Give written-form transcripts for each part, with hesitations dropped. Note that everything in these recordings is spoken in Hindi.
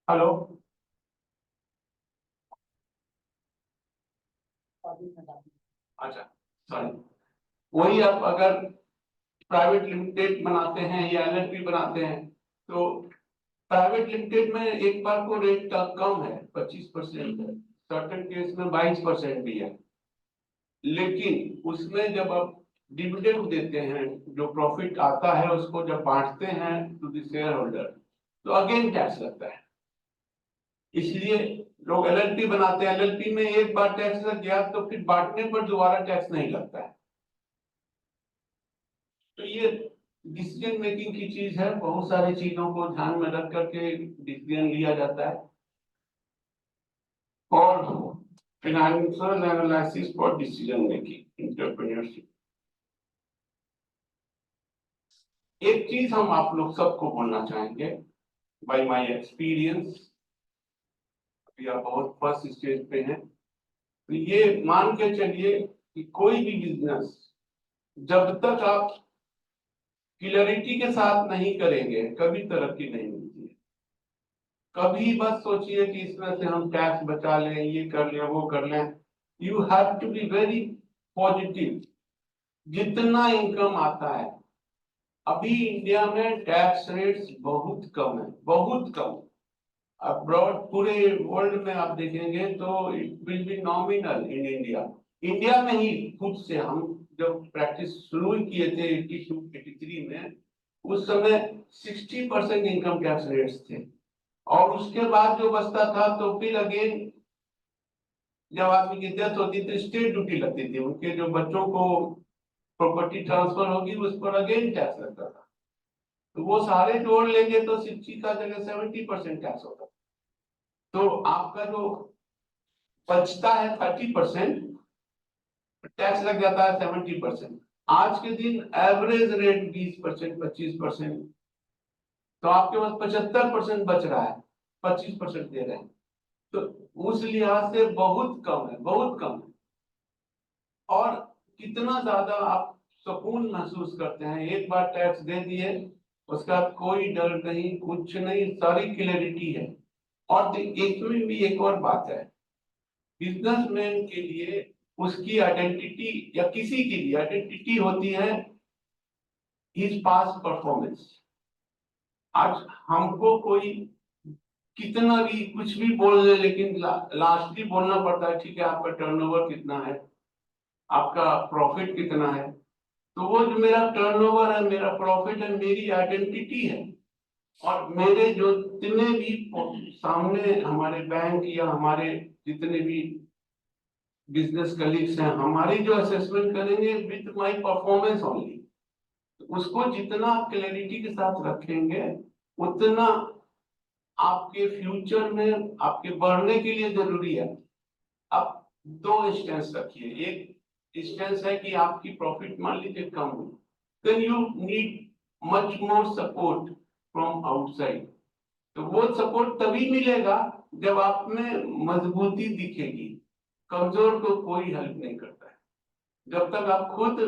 हेलो। अच्छा, सॉरी। वही आप अगर प्राइवेट लिमिटेड बनाते हैं या एलएलपी बनाते हैं तो प्राइवेट लिमिटेड में एक बार को रेट का कम है, 25% है, सर्टेन केस में 22% भी है। लेकिन उसमें जब आप डिविडेंड देते हैं, जो प्रॉफिट आता है उसको जब बांटते हैं टू द शेयर होल्डर, तो अगेन टैक्स लगता है। इसलिए लोग एलएलपी बनाते हैं। एलएलपी में एक बार टैक्स लग गया तो फिर बांटने पर दोबारा टैक्स नहीं लगता है। तो ये डिसीजन मेकिंग की चीज है, बहुत सारी चीजों को ध्यान में रख करके डिसीजन लिया जाता है। और financial analysis for decision making entrepreneurship. एक चीज हम आप लोग सबको बोलना चाहेंगे, बाय माय एक्सपीरियंस, अभी आप बहुत फर्स्ट स्टेज पे हैं, तो ये मान के चलिए कि कोई भी बिजनेस जब तक आप क्लियरिटी के साथ नहीं करेंगे कभी तरक्की नहीं मिलती है। कभी बस सोचिए कि इसमें से हम टैक्स बचा लें, ये कर लें, वो कर लें। You have to be very positive. जितना इनकम आता है, अभी इंडिया में टैक्स रेट्स बहुत कम है, बहुत कम। अब्रॉड पूरे वर्ल्ड में आप देखेंगे तो it will be nominal in India. India में ही खुद से हम जब प्रैक्टिस शुरू किए थे 82-83 में, उस समय 60% इनकम टैक्स रेट्स थे। और उसके बाद जो बचता था तो फिर अगेन जब आदमी की डेथ होती थी स्टेट ड्यूटी लगती थी, उनके जो बच्चों को प्रॉपर्टी ट्रांसफर होगी उस पर अगेन टैक्स लगता था। तो वो सारे जोड़ लेंगे तो 60 का जगह 70% टैक्स होता। तो आपका जो बचता है 30%, टैक्स लग जाता है 70%। आज के दिन एवरेज रेट 20%, 25%, तो आपके पास 75% बच रहा है, 25% दे रहे हैं। तो उस लिहाज से बहुत कम है, बहुत कम है। और कितना ज्यादा आप सुकून महसूस करते हैं, एक बार टैक्स दे दिए उसका कोई डर नहीं, कुछ नहीं, सारी क्लैरिटी है। और इसमें भी एक और बात है, बिजनेसमैन के लिए उसकी आइडेंटिटी या किसी की भी आइडेंटिटी होती है हिज पास्ट परफॉर्मेंस। आज हमको कोई कितना भी कुछ भी बोल ले, लेकिन लास्टली बोलना पड़ता है, ठीक है आपका टर्नओवर कितना है, आपका प्रॉफिट कितना है। तो वो जो मेरा टर्नओवर है, मेरा प्रॉफिट है, मेरी आइडेंटिटी है। और मेरे जो जितने भी सामने हमारे बैंक या हमारे जितने भी बिजनेस कलीग्स हैं, हमारी जो असेसमेंट करेंगे विद माय परफॉर्मेंस ओनली, उसको जितना क्लैरिटी के साथ रखेंगे उतना आपके फ्यूचर में आपके बढ़ने के लिए जरूरी है। आप दो इंस्टेंस रखिए। एक इंस्टेंस है कि आपकी प्रॉफिट मान लीजिए कम हुई, then you need much more support from outside. तो वो सपोर्ट तभी मिलेगा जब आप में मजबूती दिखेगी। कमजोर को कोई हेल्प नहीं करता है। जब तक आप खुद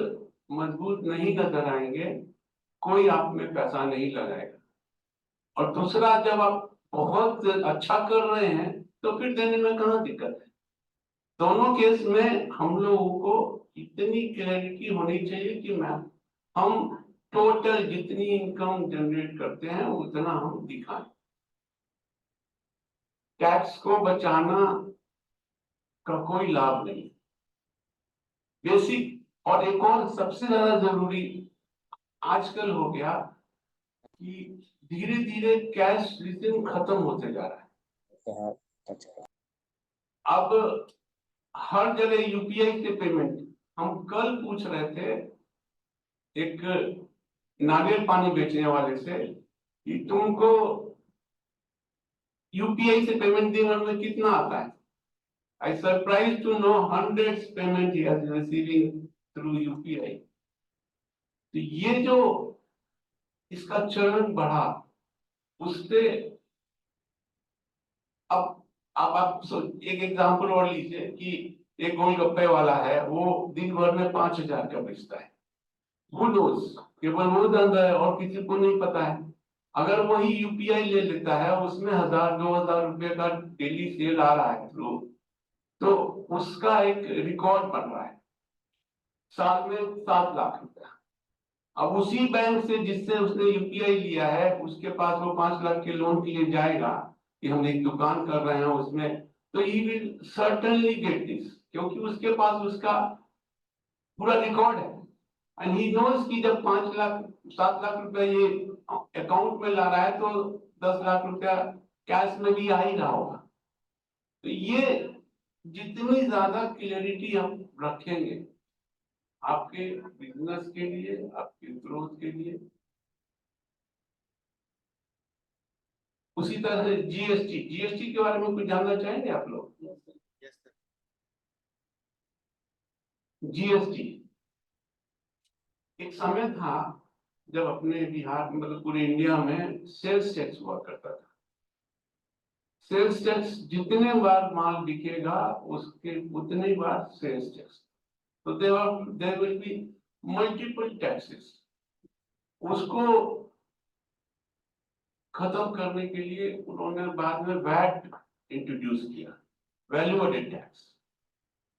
मजबूत नहीं नजर आएंगे कोई आप में पैसा नहीं लगाएगा। और दूसरा, जब आप बहुत अच्छा कर रहे हैं तो फिर देने में कहाँ दिक्कत है। दोनों केस में हम लोगों को इतनी क्लैरिटी होनी चाहिए कि मैं हम टोटल जितनी इनकम जनरेट करते हैं उतना हम दिखाएं। टैक्स को बचाना का कोई लाभ नहीं। बेसिक और एक और सबसे ज्यादा जरूरी आजकल हो गया कि धीरे धीरे कैश रिसीव खत्म होते जा रहा है। अब हर जगह यूपीआई से पेमेंट। हम कल पूछ रहे थे एक नारियल पानी बेचने वाले से कि तुमको यूपीआई से पेमेंट दिन में कितना आता है। I surprise to know hundreds payment ही इज रिसीविंग थ्रू यूपीआई। तो ये जो इसका चलन बढ़ा उससे अब आप एक एग्जांपल और लीजिए कि एक गोलगप्पे वाला है, वो दिन भर में 5,000 का बेचता है। वो रोज केवल वो धंधा है और किसी को नहीं पता है। अगर वही यूपीआई ले लेता है, उसमें 1000-2000 रुपए का डेली सेल आ रहा है थ्रू, तो उसका एक रिकॉर्ड बन रहा है, साल में 7 लाख रुपया। अब उसी बैंक से जिससे उसने यूपीआई लिया है, उसके पास वो 5 लाख के लोन के लिए जाएगा कि हम एक दुकान कर रहे हैं उसमें, तो he will certainly get this, क्योंकि उसके पास उसका पूरा रिकॉर्ड है। एंड ही नोज कि जब 5 लाख 7 लाख रुपया ये अकाउंट में ला रहा है, तो 10 लाख रुपया कैश में भी आ ही रहा होगा। तो ये जितनी ज्यादा क्लियरिटी हम रखेंगे आपके बिजनेस के लिए, आपके ग्रोथ के लिए। उसी तरह से जीएसटी के बारे में कुछ जानना चाहेंगे आप लोग? जीएसटी एक समय था जब अपने बिहार, मतलब पूरे इंडिया में सेल्स टैक्स हुआ करता था। सेल्स टैक्स जितने बार माल बिकेगा उसके उतने बार सेल्स टैक्स, तो there will be multiple taxes. उसको खत्म करने के लिए उन्होंने बाद में वैट इंट्रोड्यूस किया, वैल्यू एडेड टैक्स।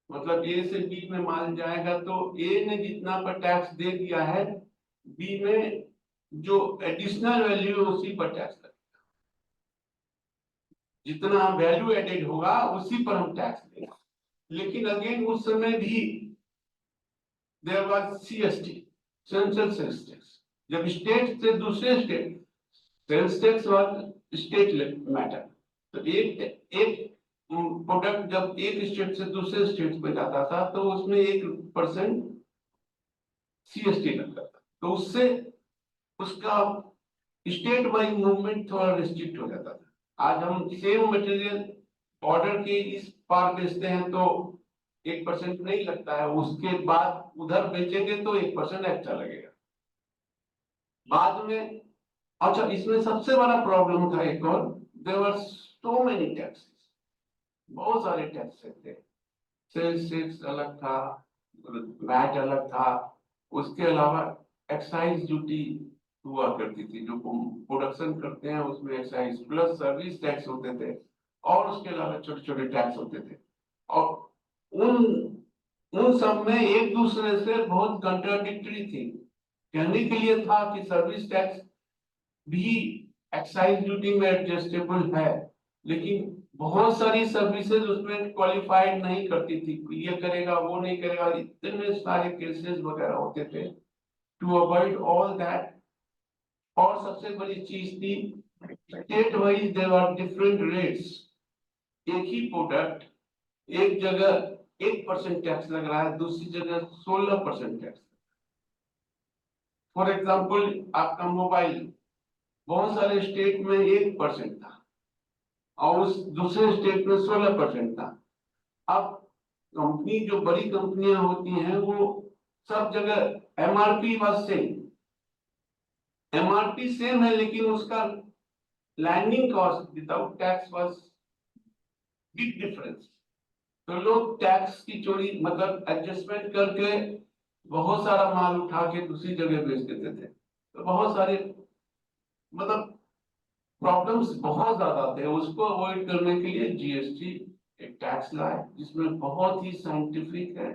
मतलब ए से बी में माल जाएगा तो ए ने जितना पर टैक्स दे दिया है, बी में जो एडिशनल वैल्यू है उसी पर टैक्स लगेगा। जितना वैल्यू एडेड होगा उसी पर हम टैक्स देंगे। लेकिन अगेन उस समय भी there was CST, central sales tax. जब स्टेट से दूसरे state, sales tax was state matter, तो एक प्रोडक्ट जब एक स्टेट से दूसरे स्टेट में जाता था तो उसमें 1% सीएसटी लगता था, तो उससे उसका स्टेट वाइज मूवमेंट थोड़ा रिस्ट्रिक्ट हो जाता था। आज हम सेम मटेरियल ऑर्डर के इस पार बेचते हैं तो 1% नहीं लगता है, उसके बाद उधर बेचेंगे तो 1% एक्स्ट्रा लगेगा बाद में। अच्छा, इसमें सबसे बड़ा प्रॉब्लम था एक और, there were so many taxes, बहुत सारे टैक्स थे। सेल्स टैक्स अलग था, वैट अलग था, उसके अलावा एक्साइज ड्यूटी हुआ करती थी, जो प्रोडक्शन करते हैं उसमें एक्साइज प्लस सर्विस टैक्स होते थे, और उसके अलावा छोटे छोटे टैक्स होते थे। और उन उन सब में एक दूसरे से बहुत कंट्राडिक्टरी थी। कहने के लिए था कि सर्विस टैक्स भी एक्साइज ड्यूटी में एडजस्टेबल है, लेकिन बहुत सारी सर्विसेज उसमें क्वालिफाइड नहीं करती थी, ये करेगा वो नहीं करेगा, इतने सारे केसेस वगैरह होते थे। टू अवॉइड ऑल दैट, और सबसे बड़ी चीज थी state wise there are different rates. एक ही प्रोडक्ट एक जगह 1% टैक्स लग रहा है, दूसरी जगह 16% टैक्स। फॉर एग्जाम्पल आपका मोबाइल बहुत सारे स्टेट में 1% था और उस दूसरे स्टेट में 16% था। अब कंपनी, जो बड़ी कंपनियां होती हैं, वो सब जगह एमआरपी बस सेम, एमआरपी सेम है, लेकिन उसका landing cost without tax was big difference. तो लोग टैक्स की चोरी, मतलब एडजस्टमेंट करके बहुत सारा माल उठा के दूसरी जगह बेच देते थे। तो बहुत सारे, मतलब प्रॉब्लम्स बहुत ज्यादा थे। उसको अवॉइड करने के लिए जीएसटी एक टैक्स लाए, जिसमें बहुत ही साइंटिफिक है,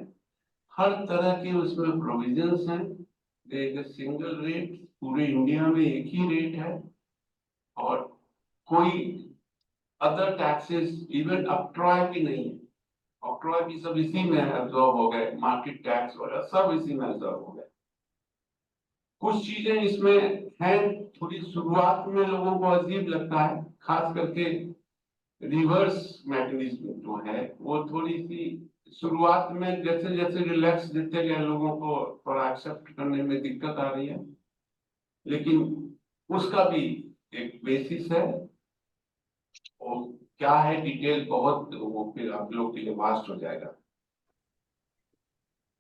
हर तरह के उसमें प्रोविजंस हैं। एक सिंगल रेट, पूरे इंडिया में एक ही रेट है, और कोई अदर टैक्सेस इवन ऑक्ट्रॉय भी नहीं है। ऑक्ट्रॉय भी सब इसी में एब्जॉर्ब हो गए, मार्केट टैक्स वगैरह सब इसी में एब्जॉर्ब हो गए। कुछ चीजें इसमें हैं, थोड़ी शुरुआत में लोगों को अजीब लगता है, खास करके रिवर्स मैकेनिज्म जो है वो थोड़ी सी शुरुआत में जैसे जैसे रिलैक्स देते गए लोगों को थोड़ा एक्सेप्ट करने में दिक्कत आ रही है, लेकिन उसका भी एक बेसिस है। और क्या है डिटेल बहुत, वो फिर आप लोग के लिए वास्ट हो जाएगा।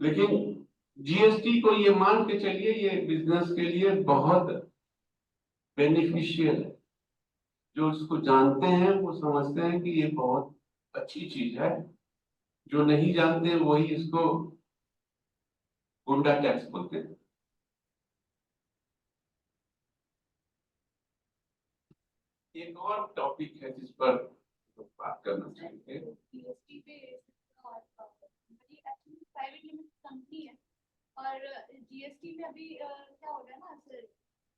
लेकिन जीएसटी को ये मान के चलिए, ये बिजनेस के लिए बहुत बेनिफिशियल है। जो इसको जानते हैं वो समझते हैं कि ये बहुत अच्छी चीज है, जो नहीं जानते वही इसको गुंडा टैक्स बोलते हैं। एक और टॉपिक है जिस पर बात करना चाहेंगे। जीएसटी पे एक्चुअली प्राइवेट लिमिटेड कंपनी है और जीएसटी में अभी क्या हो रहा है ना सर,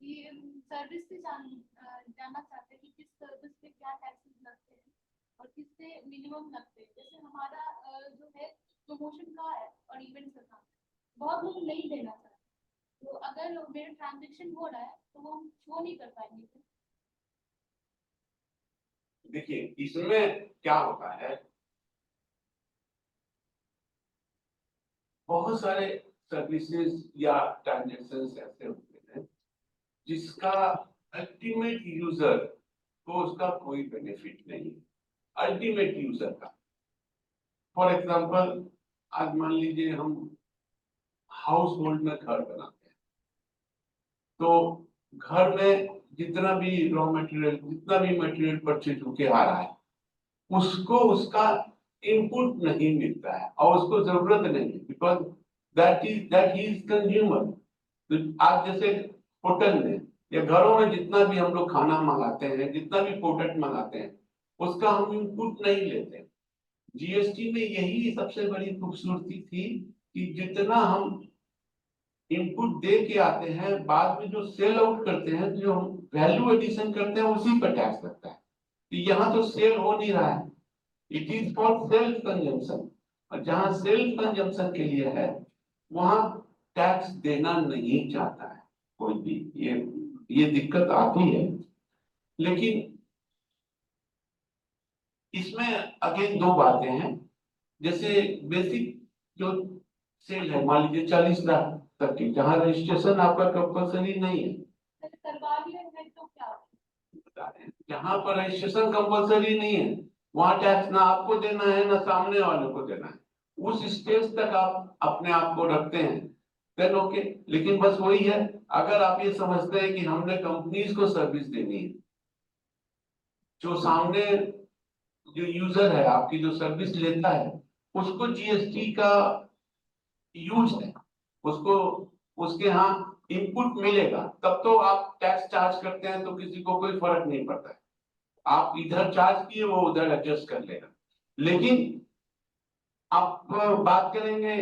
ये सर्विस से जानना चाहते हैं कि किस सर्विस पे क्या टैक्सेस लगते हैं और किस पे मिनिमम लगते हैं। जैसे हमारा जो है प्रमोशन का है और इवेंट्स का काम, बहुत लोग नहीं देना चाहते, तो अगर मेरा ट्रांजेक्शन हो रहा है तो वो हम शो नहीं कर पाएंगे। देखिए इसमें क्या होता है, बहुत सारे सर्विसेज या ट्रांजेक्शन ऐसे होते हैं जिसका अल्टीमेट यूजर को उसका कोई बेनिफिट नहीं है, अल्टीमेट यूजर का। फॉर एग्जांपल, आज मान लीजिए हम हाउस होल्ड में घर बनाते हैं, तो घर में जितना भी रॉ मटेरियल, जितना भी मटेरियल परचेज होके आ रहा है, उसको उसका इनपुट नहीं मिलता है और उसको जरूरत नहीं है, because that he is consumer. तो आज जैसे होटल में या घरों में जितना भी हम लोग खाना मंगाते हैं, जितना भी प्रोडक्ट मंगाते हैं, उसका हम इनपुट नहीं लेते। जीएसटी में यही सबसे बड़ी खूबसूरती थी कि जितना हम इनपुट दे के आते हैं, बाद में जो सेल आउट करते हैं, जो हम वैल्यू एडिशन करते हैं, उसी पर टैक्स लगता है। तो यहाँ तो सेल हो नहीं रहा है, it is for self consumption, और जहां सेल्फ कंजम्पशन के लिए है वहां टैक्स देना नहीं चाहता है कोई भी। ये दिक्कत आती है। लेकिन इसमें अगेन दो बातें हैं। जैसे बेसिक जो सेल है, मान लीजिए 40 लाख तक की, जहां रजिस्ट्रेशन आपका कंपलसरी नहीं है, करवा लिया है तो क्या बता रहे हैं, जहां पर रजिस्ट्रेशन कंपलसरी नहीं है वहां टैक्स ना आपको देना है ना सामने वाले को देना है। उस स्टेज तक आप अपने आप को रखते हैं, देन ओके। लेकिन बस वही है, अगर आप ये समझते हैं कि हमने कंपनीज को सर्विस देनी है, जो सामने जो यूजर है आपकी जो सर्विस लेता है, उसको जीएसटी का यूज है, उसको उसके यहाँ इनपुट मिलेगा, तब तो आप टैक्स चार्ज करते हैं तो किसी को कोई फर्क नहीं पड़ता है। आप इधर चार्ज किए, वो उधर एडजस्ट कर लेगा। लेकिन आप बात करेंगे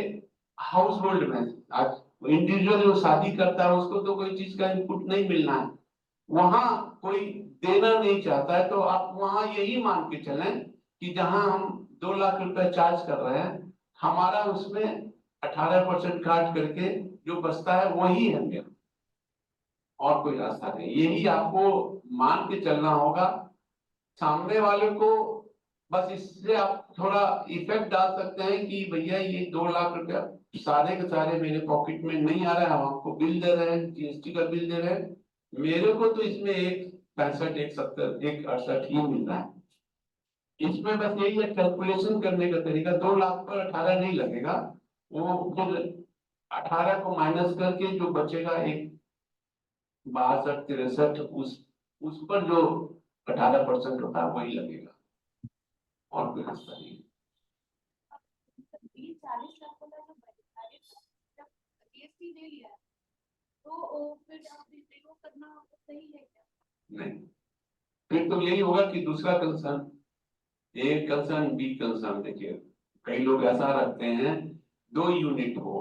हाउस होल्ड में, आज इंडिविजुअल जो शादी करता है उसको तो कोई चीज का इनपुट नहीं मिलना है, वहां कोई देना नहीं चाहता है, तो आप वहां यही मान के चलें कि जहां हम 2 लाख रुपए चार्ज कर रहे हैं, हमारा उसमें 18% काट करके जो बचता है वही है मेरा, और कोई रास्ता नहीं। यही आपको मान के चलना होगा। सामने वाले को बस इससे आप थोड़ा इफेक्ट डाल सकते हैं कि भैया ये 2 लाख रुपया सारे के सारे मेरे पॉकेट में नहीं आ रहा है, हम आपको बिल दे रहे हैं, जीएसटी का बिल दे रहे हैं, मेरे को तो इसमें 1.65, 1.70, 1.68 ही मिल रहा है। इसमें बस यही है कैलकुलेशन करने का तरीका, 2 लाख पर 18 नहीं लगेगा, वो फिर 18 को माइनस करके जो बचेगा, एक 62, 63, उस पर जो 18% होता है वही लगेगा, और कोई रास्ता नहीं। 40 लाख वाला जो जब जीएसटी ले लिया तो फिर आप करना सही है क्या? नहीं, फिर तो यही होगा कि दूसरा concern, a concern be concern. देखिए कई लोग ऐसा रखते हैं 2 यूनिट हो,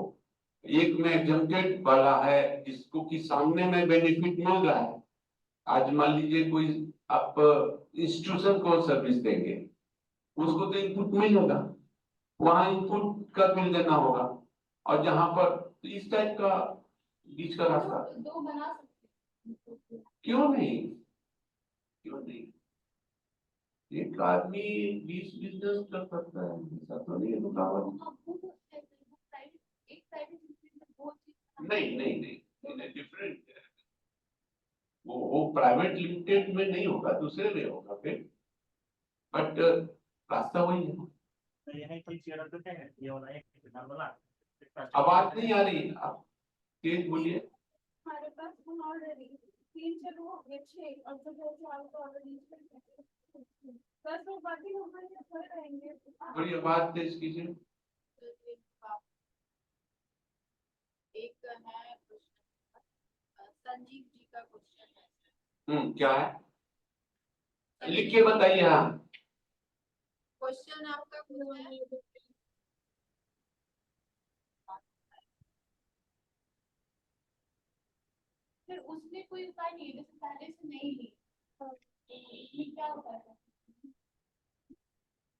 एक में एग्जम्प्टेड वाला है जिसको कि सामने में बेनिफिट मिल रहा है। आज मान लीजिए कोई आप इंस्टीट्यूशन को सर्विस देंगे, उसको तो इनपुट मिलेगा, वहां इनपुट का बिल देना होगा, और जहां पर तो इस टाइप का बीच का रास्ता दो बना सकते हैं। क्यों नहीं, क्यों नहीं? एक आदमी 20 बिजनेस कर सकता है, ऐसा तो नहीं है रुकावट। नहीं नहीं नहीं, डिफरेंट है वो प्राइवेट लिमिटेड में नहीं होगा, दूसरे में होगा फिर, बट रास्ता वही है। आवाज नहीं आ रही, आप तेज बोलिए। हमारे पास ऑलरेडी 3 चलो हो गए 6 और जो 2 4 को ऑलरेडी बस वो बाकी लोग खड़े रहेंगे। थोड़ी आवाज तेज कीजिए। एक है संजीव जी का क्वेश्चन है। क्या है? लिख के बताइए। हाँ, क्वेश्चन आपका कुछ है? फिर उसमें कोई उपाय नहीं है, जैसे पहले से नहीं ली तो इसमें क्या उपाय है?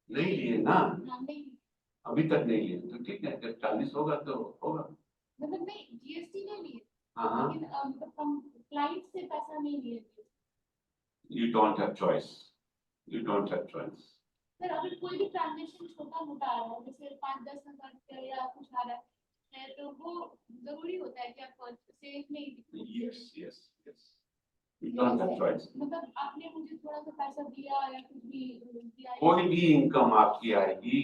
नहीं लिए ना, हाँ, नहीं ली। अभी तक नहीं लिए तो ठीक है, जब 40 होगा तो होगा। मतलब नहीं, जीएसटी नहीं लिए, हाँ हाँ, लेकिन मतलब हम क्लाइंट से पैसा नहीं लिए थे। You don't have choice, you don't have choice. Sir अगर कोई भी ट्रांजेक्शन छोटा मोटा आ रहा है, जैसे 5-10 हजार रुपया या कुछ आ रहा है तो वो जरूरी होता है कि आप सेफ नहीं दिखाएं। Yes yes yes, you don't have choice. मतलब आपने मुझे थोड़ा सा पैसा दिया या कुछ भी दिया, कोई भी इनकम आपकी आएगी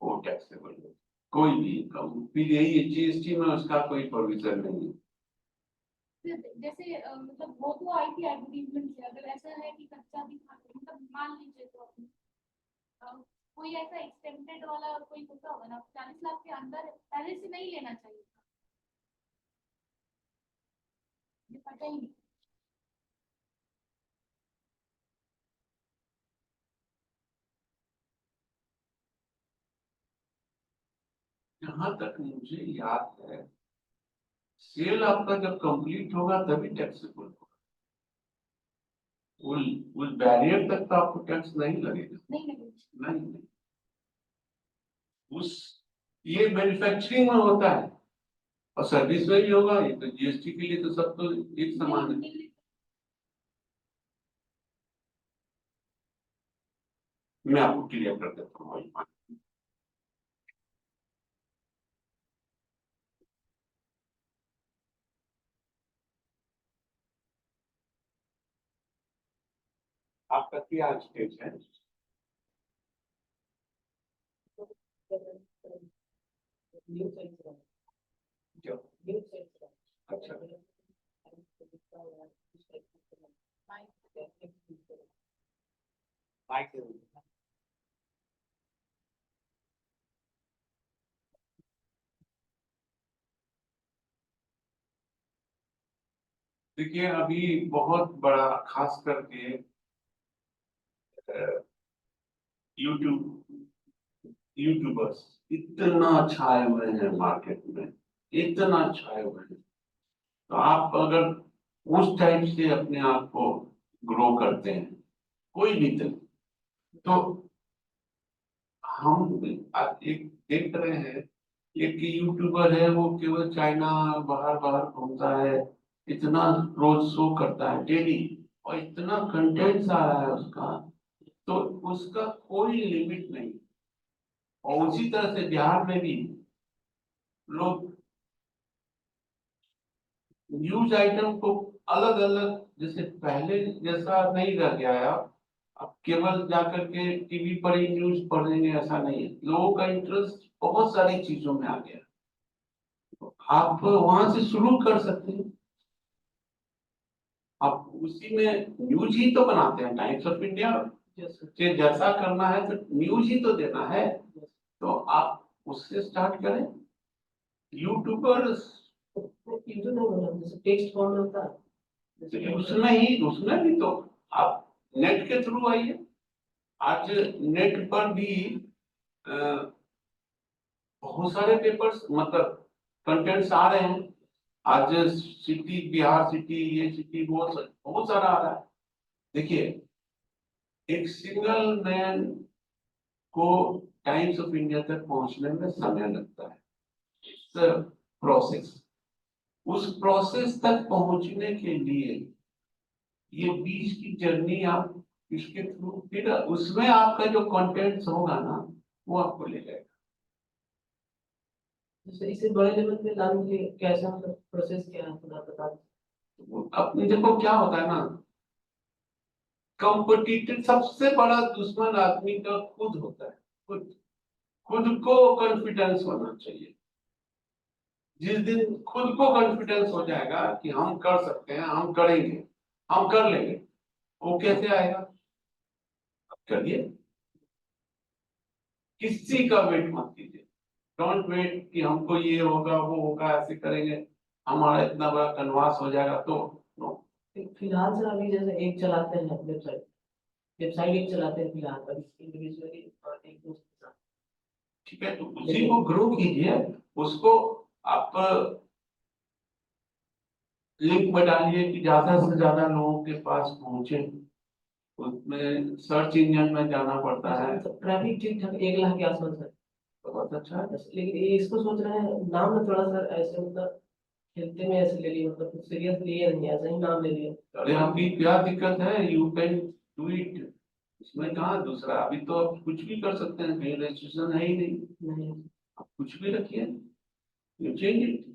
वो टैक्सेबल है, कोई भी इनकम। फिर यही है, जीएसटी में उसका कोई प्रोविजन नहीं है। जैसे मतलब वो तो आई थी एडवर्टीजमेंट से, अगर ऐसा है कि कच्चा भी खा मतलब मान लीजिए तो कोई ऐसा एक्सटेंडेड वाला कोई होता होगा ना, 40 लाख के अंदर पहले से नहीं लेना चाहिए था, ये पता ही नहीं। जहां तक मुझे याद है, सेल आपका जब कंप्लीट होगा तभी टैक्सेबल होगा। उस बैरियर तक तो आपको टैक्स नहीं लगेगा। नहीं लगेगा। नहीं नहीं, उस ये मैन्युफैक्चरिंग में होता है और सर्विस में भी होगा। ये तो जीएसटी के लिए तो सब तो एक समान है। नहीं, मैं आपको क्लियर कर देता हूँ। आपका क्या स्टेज है? जो अच्छा, देखिए अभी बहुत बड़ा, खास करके यूट्यूब यूट्यूबर्स इतना छाए हुए हैं मार्केट में, इतना छाए हुए हैं। तो आप अगर उस टाइप से अपने आप को ग्रो करते हैं कोई भी तरह, तो हम एक देख रहे हैं, एक यूट्यूबर है वो केवल चाइना बाहर बाहर घूमता है, इतना रोज शो करता है डेली, और इतना कंटेंट्स आ रहा है उसका, तो उसका कोई लिमिट नहीं। और उसी तरह से बिहार में भी लोग न्यूज आइटम को अलग अलग, जैसे पहले जैसा नहीं रह गया है। अब केवल जाकर के टीवी पर ही न्यूज पढ़ेंगे ऐसा नहीं है, लोगों का इंटरेस्ट बहुत सारी चीजों में आ गया। तो आप वहां से शुरू कर सकते हैं। आप उसी में न्यूज ही तो बनाते हैं, टाइम्स ऑफ इंडिया से जैसा करना है तो न्यूज ही तो देना है, तो आप उससे स्टार्ट करें। यूट्यूबर्स टेक्स्ट फॉर्म में होता है, उसमें भी तो आप नेट के थ्रू आइए। आज नेट पर भी अ, बहुत सारे पेपर्स मतलब कंटेंट्स आ रहे हैं। आज सिटी, बिहार सिटी, ये सिटी, बहुत सारा आ रहा है। देखिए, एक सिंगल मैन को टाइम्स ऑफ इंडिया तक पहुंचने में समय लगता है, प्रोसेस। उस प्रोसेस तक पहुंचने के लिए ये बीच की जर्नी आप इसके थ्रू, फिर उसमें आपका जो कंटेंट्स होगा ना वो आपको ले जाएगा। जैसे इसे बड़े लेवल पे लाने के लिए कैसा मतलब प्रोसेस क्या है, थोड़ा बता दीजिए। अब देखो क्या होता है ना, कंपटीटर सबसे बड़ा दुश्मन आदमी का खुद होता है। खुद खुद को कॉन्फिडेंस होना चाहिए। जिस दिन खुद को कॉन्फिडेंस हो जाएगा कि हम कर सकते हैं, हम करेंगे, हम कर लेंगे, वो कैसे आएगा? अब करिए, किसी का वेट मत कीजिए। डोंट वेट कि हमको ये होगा वो होगा, ऐसे करेंगे हमारा इतना बड़ा कन्वास हो जाएगा, तो नो। फिलहाल सर अभी जैसे एक चलाते हैं वेबसाइट, वेबसाइट एक चलाते हैं फिलहाल पर इंडिविजुअली और एक दोस्त के साथ। ठीक है, तो उसी को ग्रो कीजिए, उसको आप लिंक में डालिए कि ज्यादा से ज्यादा लोगों के पास पहुंचे। उसमें सर्च इंजन में जाना पड़ता है। ट्रैफिक ठीक ठाक 1 लाख के आसपास है। बहुत अच्छा है। लेकिन ये इसको सोच रहे हैं नाम में थोड़ा सा ऐसे मतलब खेलते में ऐसे ले लिए, मतलब कुछ सीरियस लिए नहीं, ऐसे ही नाम ले लिए। अरे अभी क्या दिक्कत है, यू कैन डू इट, इसमें कहाँ दूसरा, अभी तो आप कुछ भी कर सकते हैं, कहीं रजिस्ट्रेशन है ही नहीं, नहीं, आप कुछ भी रखिए, you change it.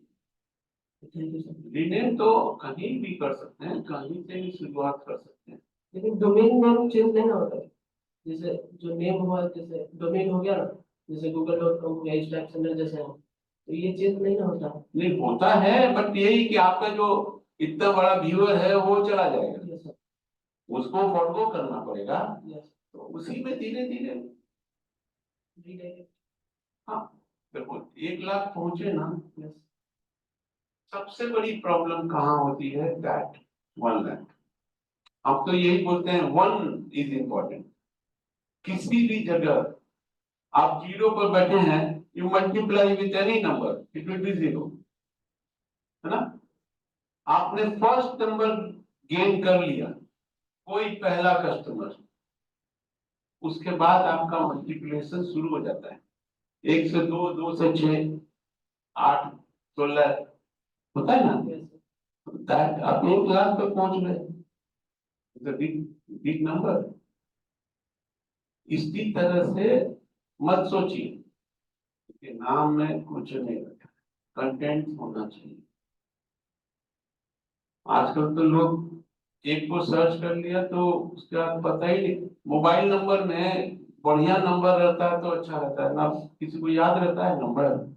Thank you sir. Rename तो कहीं भी कर सकते हैं, कहीं से भी शुरुआत कर सकते हैं। लेकिन डोमेन नाम चेंज नहीं ना होता है। जैसे जो नेम हुआ, जैसे डोमेन हो गया ना, जैसे google.com हो गया, इस टाइप से जैसे है, तो ये चेंज नहीं ना होता है। नहीं होता है, बट यही कि आपका जो इतना बड़ा व्यूअर है वो चला जाएगा, यस सर। उसको फॉलो करना पड़ेगा, यस। तो उसी में धीरे धीरे। रीडायरेक्ट। हाँ, देखो 1 लाख पहुंचे ना, यस। सबसे बड़ी प्रॉब्लम कहाँ होती है, दैट 1 लाख। हम तो यही बोलते हैं 1 इज इम्पोर्टेंट। किसी भी जगह आप 0 पर बैठे हैं, you multiply with any number, it will be 0, है ना। आपने फर्स्ट नंबर गेन कर लिया, कोई पहला कस्टमर, उसके बाद आपका मल्टीप्लिकेशन शुरू हो जाता है। 1 से 2, 2 से 6, 8, 16 होता है ना। Yes sir. दैट आप 1 लाख पे पहुंच गए, बिग नंबर। इसी तरह से मत सोचिए कि नाम में कुछ नहीं रखा, कंटेंट होना चाहिए। आजकल तो लोग एक को सर्च कर लिया तो उसके बाद पता ही नहीं, मोबाइल नंबर में बढ़िया नंबर रहता है तो अच्छा रहता है ना, किसी को याद रहता है नंबर।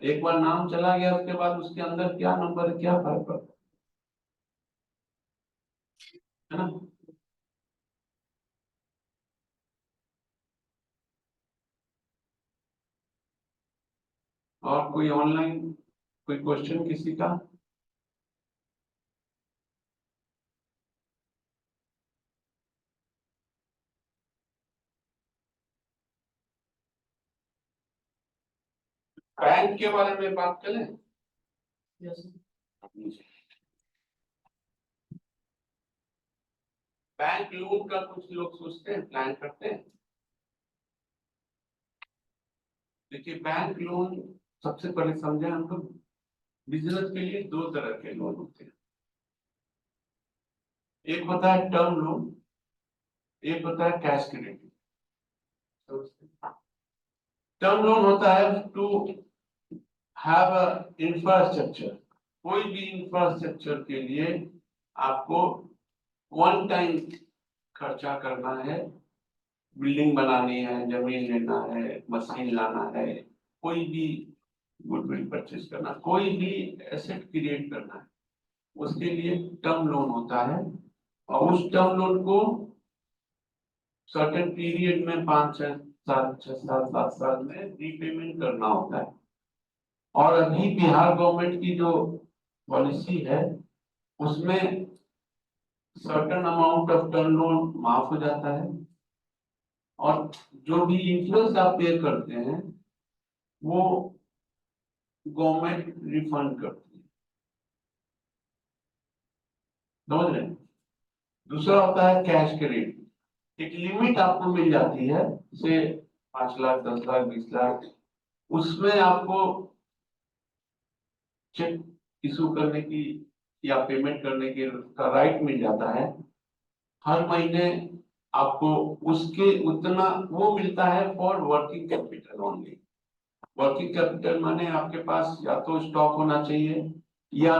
एक बार नाम चला गया उसके बाद उसके अंदर क्या नंबर है, क्या फर्क पड़ता है ना। और कोई ऑनलाइन कोई क्वेश्चन किसी का? बैंक के बारे में बात करें। Yes sir. बैंक लोन का कुछ लोग सोचते हैं, प्लान करते हैं। देखिए बैंक लोन सबसे पहले समझे हम लोग, बिजनेस के लिए 2 तरह के लोन होते हैं। एक होता है टर्म लोन, एक होता है कैश क्रेडिट। टर्म लोन होता है टू हैव अ इंफ्रास्ट्रक्चर, कोई भी इंफ्रास्ट्रक्चर के लिए आपको 1 टाइम खर्चा करना है, बिल्डिंग बनानी है, जमीन लेना है, मशीन लाना है, कोई भी गुडविल परचेज करना, कोई भी एसेट क्रिएट करना है, उसके लिए टर्म लोन होता है। और उस टर्म लोन को सर्टेन पीरियड में 5, 6 साल, 6 साल, 7 साल में रीपेमेंट करना होता है। और अभी बिहार गवर्नमेंट की जो पॉलिसी है उसमें certain amount of term loan माफ हो जाता है, और जो भी इंटरेस्ट आप पे करते हैं वो गवर्नमेंट रिफंड करती है, समझ रहे हैं। दूसरा होता है कैश क्रेडिट, एक लिमिट आपको मिल जाती है, से 5 लाख, 10 लाख, 20 लाख, उसमें आपको चेक इशू करने की या पेमेंट करने की का राइट मिल जाता है। हर महीने आपको उसके उतना वो मिलता है for working capital only. Working capital माने आपके पास या तो स्टॉक होना चाहिए या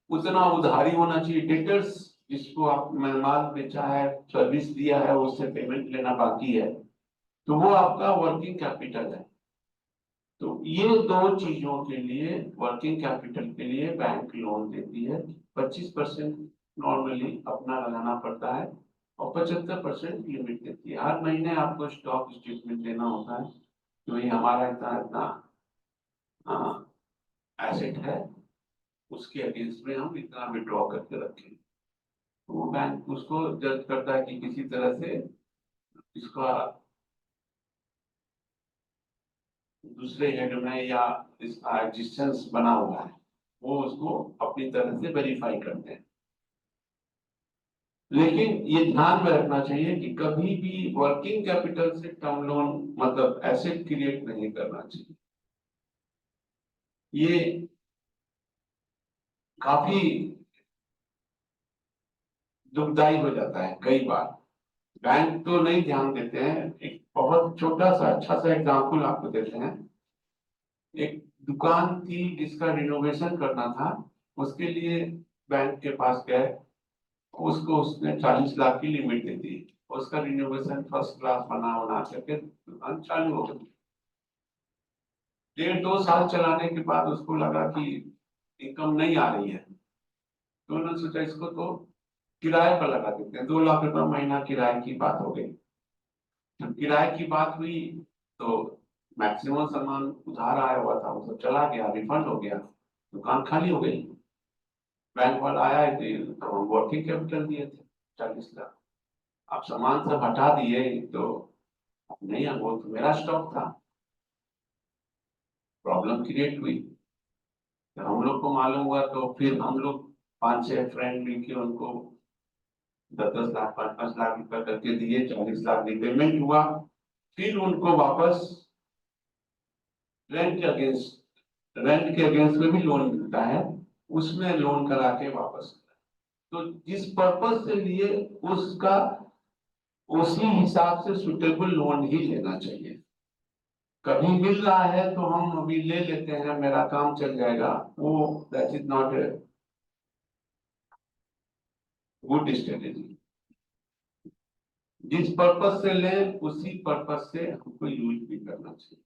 उतना उधारी होना चाहिए, डेटर्स जिसको आपने माल बेचा है, सर्विस दिया है, उससे पेमेंट लेना बाकी है, तो वो आपका वर्किंग कैपिटल है। तो ये 2 चीजों के लिए, वर्किंग कैपिटल के लिए बैंक लोन देती है। 25% नॉर्मली अपना लगाना पड़ता है और 75% लिमिट देती है। हर महीने आपको स्टॉक स्टेटमेंट देना होता है, तो ये हमारा इतना इतना एसेट है, उसके अगेंस्ट में हम इतना विड्रॉ करके रखें। वो बैंक उसको जज करता है कि किसी तरह से इसका दूसरे हेड में या इसका एग्जिस्टेंस बना हुआ है, वो उसको अपनी तरह से वेरीफाई करते हैं। लेकिन ये ध्यान में रखना चाहिए कि कभी भी वर्किंग कैपिटल से टर्म लोन मतलब एसेट क्रिएट नहीं करना चाहिए। ये काफी दुखदाई हो जाता है कई बार। बैंक तो नहीं ध्यान देते हैं। एक बहुत छोटा सा अच्छा सा एग्जांपल आपको देते हैं। एक दुकान थी जिसका रिनोवेशन करना था, उसके लिए बैंक के पास गए, उसको उसने 40 लाख की लिमिट दे दी। उसका रिनोवेशन फर्स्ट क्लास बना करके दुकान चालू हो गई। 1.5-2 साल चलाने के बाद उसको लगा कि इनकम नहीं आ रही है, तो उन्होंने सोचा इसको तो किराए पर लगा देते हैं। 2 लाख रुपए महीना किराए की बात हो गई। जब किराए की बात हुई तो मैक्सिमम सामान उधार आया हुआ था, वो सब चला गया, रिफंड हो गया, दुकान खाली हो गई। बैंक वाला आया तो वर्किंग कैपिटल दिए थे 40 लाख। अब सामान सब हटा दिए तो नहीं, वो तो मेरा स्टॉक था। प्रॉब्लम क्रिएट हुई। जब हम लोग को मालूम हुआ तो फिर हम लोग 5-6 फ्रेंड मिलके उनको 10-10 लाख 5-5 लाख रुपए करके दिए। 40 लाख रिपेमेंट हुआ। फिर उनको वापस रेंट के अगेंस्ट में भी लोन मिलता है, उसमें लोन करा के वापस। तो जिस पर्पज से लिए उसका उसी हिसाब से सुटेबल लोन ही लेना चाहिए। कभी मिल रहा है तो हम अभी ले लेते हैं, मेरा काम चल जाएगा, वो that is not a good strategy. जिस पर्पज से लें उसी पर्पज से हमको यूज भी करना चाहिए।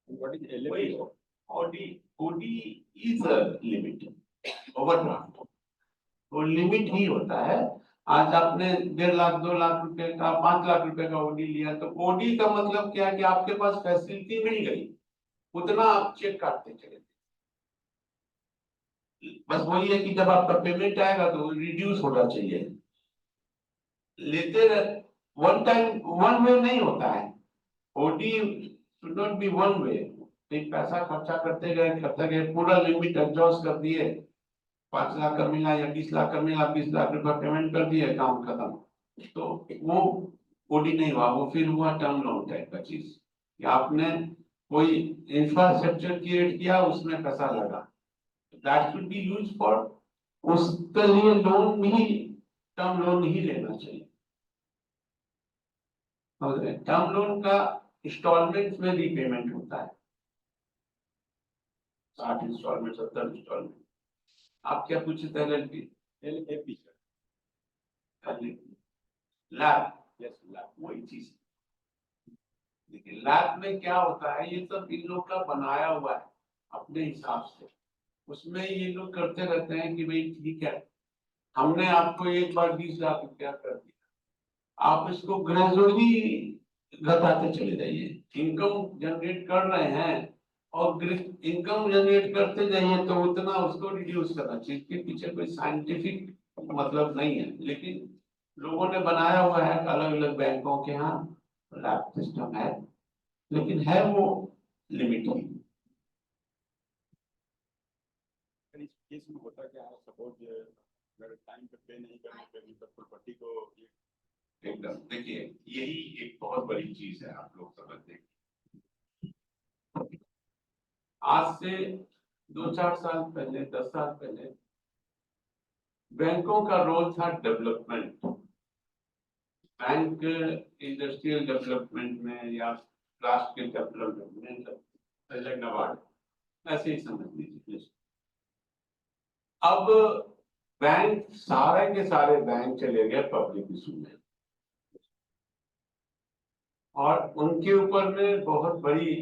What is LFT? OD is a limit, overdraft वो लिमिट ही होता है। आज आपने 1.5 लाख 2 लाख रुपए का 5 लाख रुपए का ओडी लिया, तो ओडी का मतलब क्या है कि आपके पास फैसिलिटी मिल गई, उतना आप चेक काटते चले। बस वही है कि जब आपका पेमेंट आएगा तो रिड्यूस होना चाहिए। लेते रहे वन टाइम वन वे नहीं होता है। OD should not be one way. एक पैसा खर्चा करते गए पूरा लिमिट एग्जॉस्ट कर दिए, 5 लाख का मिला या 20 लाख का मिला, 20 लाख रुपया पेमेंट कर दिए, काम खत्म। तो वो ओडी नहीं हुआ, वो फिर हुआ टर्म लोन टाइप का चीज कि आपने कोई इंफ्रास्ट्रक्चर क्रिएट किया, उसमें पैसा लगा, that should be use for, उसके लिए लोन ही टर्म लोन ही लेना चाहिए। टर्म लोन का इंस्टॉलमेंट में रीपेमेंट होता है, 60 इंस्टॉलमेंट 70 इंस्टॉलमेंट। आप क्या पूछे थे? LFT sir. Lab, Yes, lab. वही चीज। देखिए लैब में क्या होता है, ये सब इन लोग का बनाया हुआ है अपने हिसाब से। उसमें ये लोग करते रहते हैं कि भाई ठीक है, हमने आपको एक बार 20 लाख रुपया कर दिया, आप इसको ग्रेजुअली घटाते चले जाइए। इनकम जनरेट कर रहे हैं और इनकम जनरेट करते जाइए तो उतना उसको रिड्यूस करना चाहिए। इसके पीछे कोई साइंटिफिक मतलब नहीं है, लेकिन लोगों ने बनाया हुआ है। अलग अलग बैंकों के यहाँ लैब सिस्टम है, लेकिन है वो लिमिट ही। सर इस केस में होता क्या है, सपोज अगर टाइम पे पे नहीं करने पे मतलब प्रॉपर्टी को ये एकदम देखिए, यही एक बहुत बड़ी चीज है, आप लोग समझते हैं। आज से 2-4 साल पहले 10 साल पहले बैंकों का रोल था डेवलपमेंट। बैंक इंडस्ट्रियल डेवलपमेंट में या राष्ट्र के डेवलपमेंट में पहले नबार्ड, ऐसे ही समझ लीजिए। अब बैंक सारे के सारे बैंक चले गए पब्लिक इशू में, और उनके ऊपर में बहुत बड़ी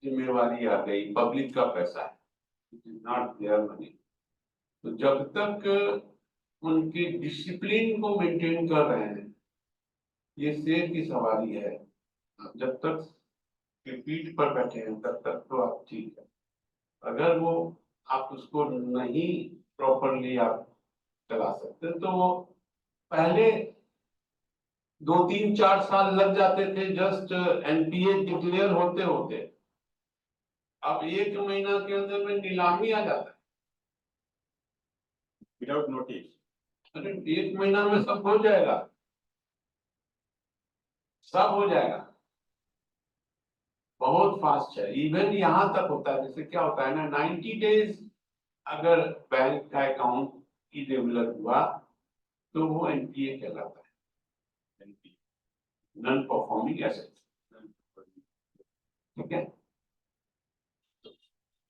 जिम्मेवारी आ गई। पब्लिक का पैसा है, नॉट देयर मनी। तो जब तक उनके डिसिप्लिन को मेंटेन कर रहे हैं, ये शेर की सवारी है। जब तक के पीठ पर बैठे हैं तब तक तो आप ठीक है। अगर वो आप उसको नहीं प्रॉपरली आप चला सकते, तो पहले 2 3 4 साल लग जाते थे जस्ट एनपीए डिक्लेयर होते होते। अब 1 महीना के अंदर में नीलामी आ जाता है। Without notice. अरे 1 महीना में सब हो जाएगा, सब हो जाएगा, बहुत फास्ट है। इवन यहाँ तक होता है, जैसे क्या होता है ना, 90 डेज अगर बैंक का अकाउंट इरेगुलर हुआ तो वो एनपीए कहलाता है, नॉन परफॉर्मिंग एसेट। ठीक है,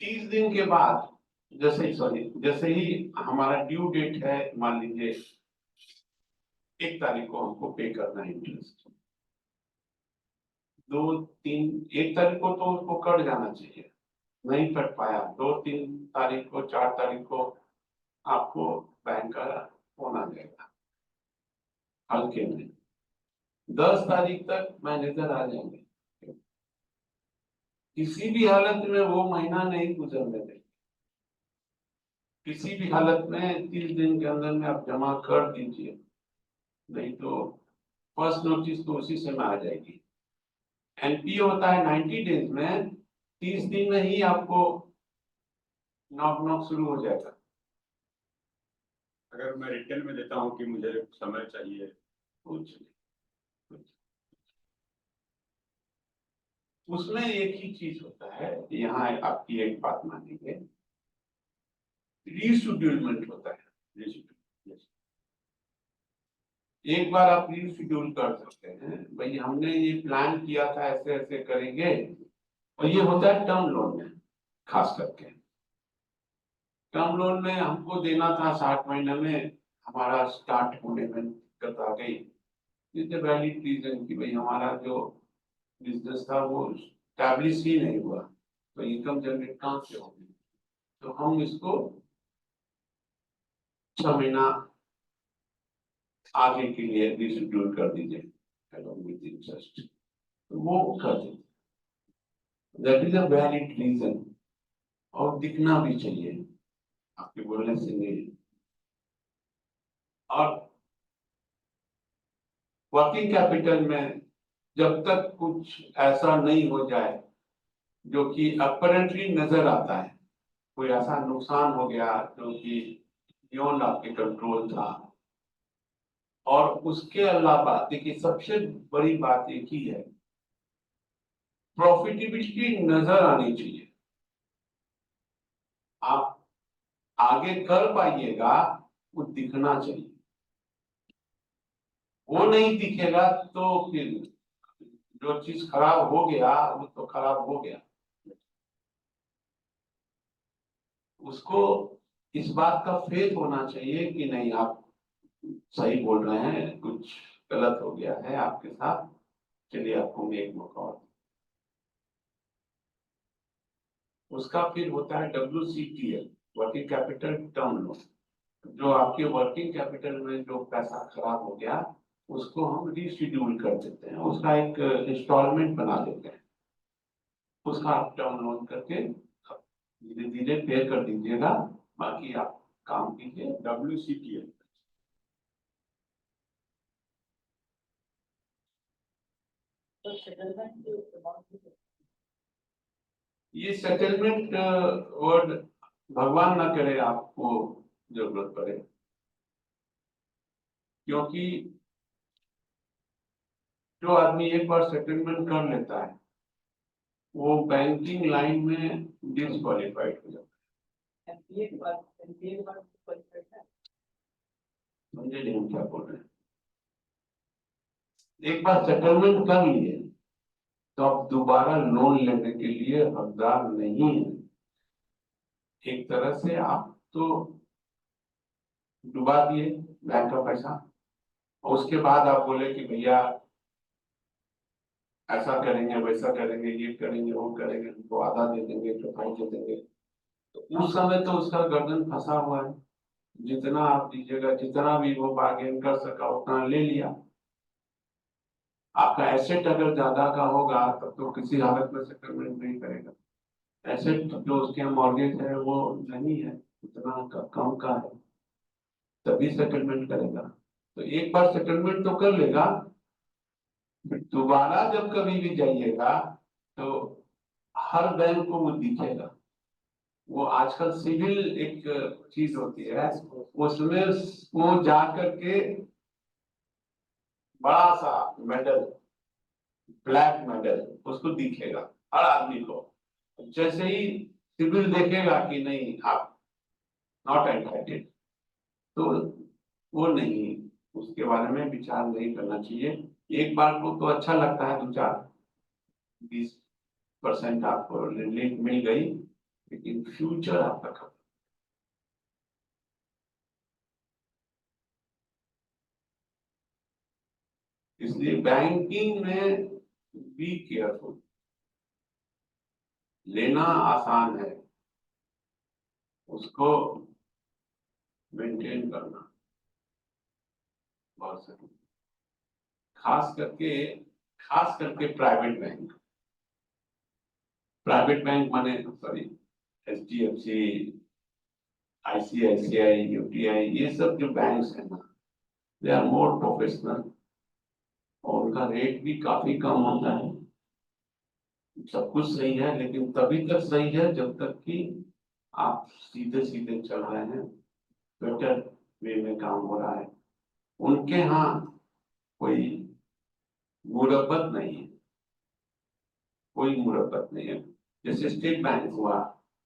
30 दिन के बाद जैसे ही हमारा ड्यू डेट है, मान लीजिए 1 तारीख को हमको पे करना है इंटरेस्ट, 1 तारीख को तो उसको कट जाना चाहिए, नहीं कट पाया, 2 3 तारीख को 4 तारीख को आपको बैंक का फोन आ जाएगा हल्के में, 10 तारीख तक मैनेजर आ जाएंगे। किसी भी हालत में वो महीना नहीं गुजरने देंगे, किसी भी हालत में 30 दिन के अंदर में आप जमा कर दीजिए, नहीं तो फर्स्ट नोटिस तो उसी समय आ जाएगी। एनपीए होता है 90 डेज में, 30 दिन में ही आपको नॉक नॉक शुरू हो जाएगा। अगर मैं रिटर्न में देता हूँ कि मुझे समय चाहिए, कुछ नहीं, उसमें एक ही चीज होता है, यहाँ आपकी एक बात मानेंगे, रीशेड्यूलमेंट होता है। एक बार आप रीशेड्यूल कर सकते हैं, भाई हमने ये प्लान किया था ऐसे ऐसे करेंगे, और ये होता है टर्म लोन में, खास करके टर्म लोन में हमको देना था 60 महीने में, हमारा स्टार्ट होने में दिक्कत आ गई, इतने वैलिड रीजन की भाई हमारा जो बिजनेस था वो स्टैब्लिश ही नहीं हुआ, तो इनकम जनरेट कहाँ से होगी, तो हम इसको 6 महीना आगे के लिए रीशेड्यूल कर दीजिए along with interest, तो वो कर दीजिए, that is a valid reason, और दिखना भी चाहिए, आपके बोलने से नहीं। और वर्किंग कैपिटल में जब तक कुछ ऐसा नहीं हो जाए जो कि अपरेंटली नजर आता है, कोई ऐसा नुकसान हो गया जो कि बियॉन्ड आपके कंट्रोल था, और उसके अलावा देखिए सबसे बड़ी बात एक ही है, प्रॉफिटेबिलिटी नजर आनी चाहिए। आप आगे कर पाइएगा, वो दिखना चाहिए, वो नहीं दिखेगा तो फिर जो चीज खराब हो गया वो तो खराब हो गया। उसको इस बात का फेथ होना चाहिए कि नहीं आप सही बोल रहे हैं, कुछ गलत हो गया है आपके साथ, चलिए आपको मैं एक मौका और। उसका फिर होता है WCTL, working capital term loan, जो आपके वर्किंग कैपिटल में जो पैसा खराब हो गया उसको हम रीशेड्यूल कर देते हैं, उसका एक इंस्टॉलमेंट बना देते हैं, उसका आप टर्म लोन करके धीरे धीरे पे कर दीजिएगा, बाकी आप काम कीजिए। WCTL। तो सेटलमेंट ये सेटलमेंट वर्ड भगवान ना करे आपको जरूरत पड़े, क्योंकि जो आदमी एक बार सेटलमेंट कर लेता है वो बैंकिंग लाइन में डिसक्वालीफाइड हो जाता है। एनपीए के बाद क्वालिफाइड है। समझे नहीं हम क्या बोल रहे हैं? एक बार सेटलमेंट कर लिए तो आप दोबारा लोन लेने के लिए हकदार नहीं है। एक तरह से आप तो डुबा दिए बैंक का पैसा, और उसके बाद आप बोले कि भैया ऐसा करेंगे वैसा करेंगे, ये करेंगे वो करेंगे, हमको आधा दे देंगे, चौथाई दे देंगे, तो उस समय तो उसका गर्दन फंसा हुआ है, जितना आप दीजिएगा, जितना भी वो बार्गेन कर सका उतना ले लिया। आपका एसेट अगर ज्यादा का होगा तब तो किसी हालत में सेटलमेंट नहीं करेगा, एसेट जो उसके यहाँ मॉर्गेज है वो नहीं है, उतना कम का है, तभी सेटलमेंट करेगा। तो एक बार सेटलमेंट तो कर लेगा, फिर दोबारा जब कभी भी जाइएगा तो हर बैंक को वो दिखेगा। वो आजकल सिविल एक चीज होती है, उसमें वो जा करके बड़ा सा मेडल, ब्लैक मेडल उसको दिखेगा हर आदमी को। जैसे ही सिविल देखेगा कि नहीं आप नॉट एंटाइटेड, तो वो नहीं, उसके बारे में विचार नहीं करना चाहिए। एक बार को तो अच्छा लगता है, 2-4-20% आपको रिलीफ मिल गई, लेकिन फ्यूचर आपका खत्म। इसलिए बैंकिंग में बी केयरफुल। लेना आसान है, उसको मेंटेन करना बहुत जरूरी, खास करके प्राइवेट बैंक माने सॉरी HDFC, ICICI, UTI, ये सब जो बैंक्स हैं ना, दे आर मोर प्रोफेशनल और उनका रेट भी काफी कम होता है। सब कुछ सही है, लेकिन तभी तक सही है जब तक कि आप सीधे सीधे चल रहे हैं, बेटर वे में काम हो रहा है। उनके यहाँ कोई मुरब्बत नहीं है, कोई मुरब्बत नहीं है। जैसे स्टेट बैंक हुआ,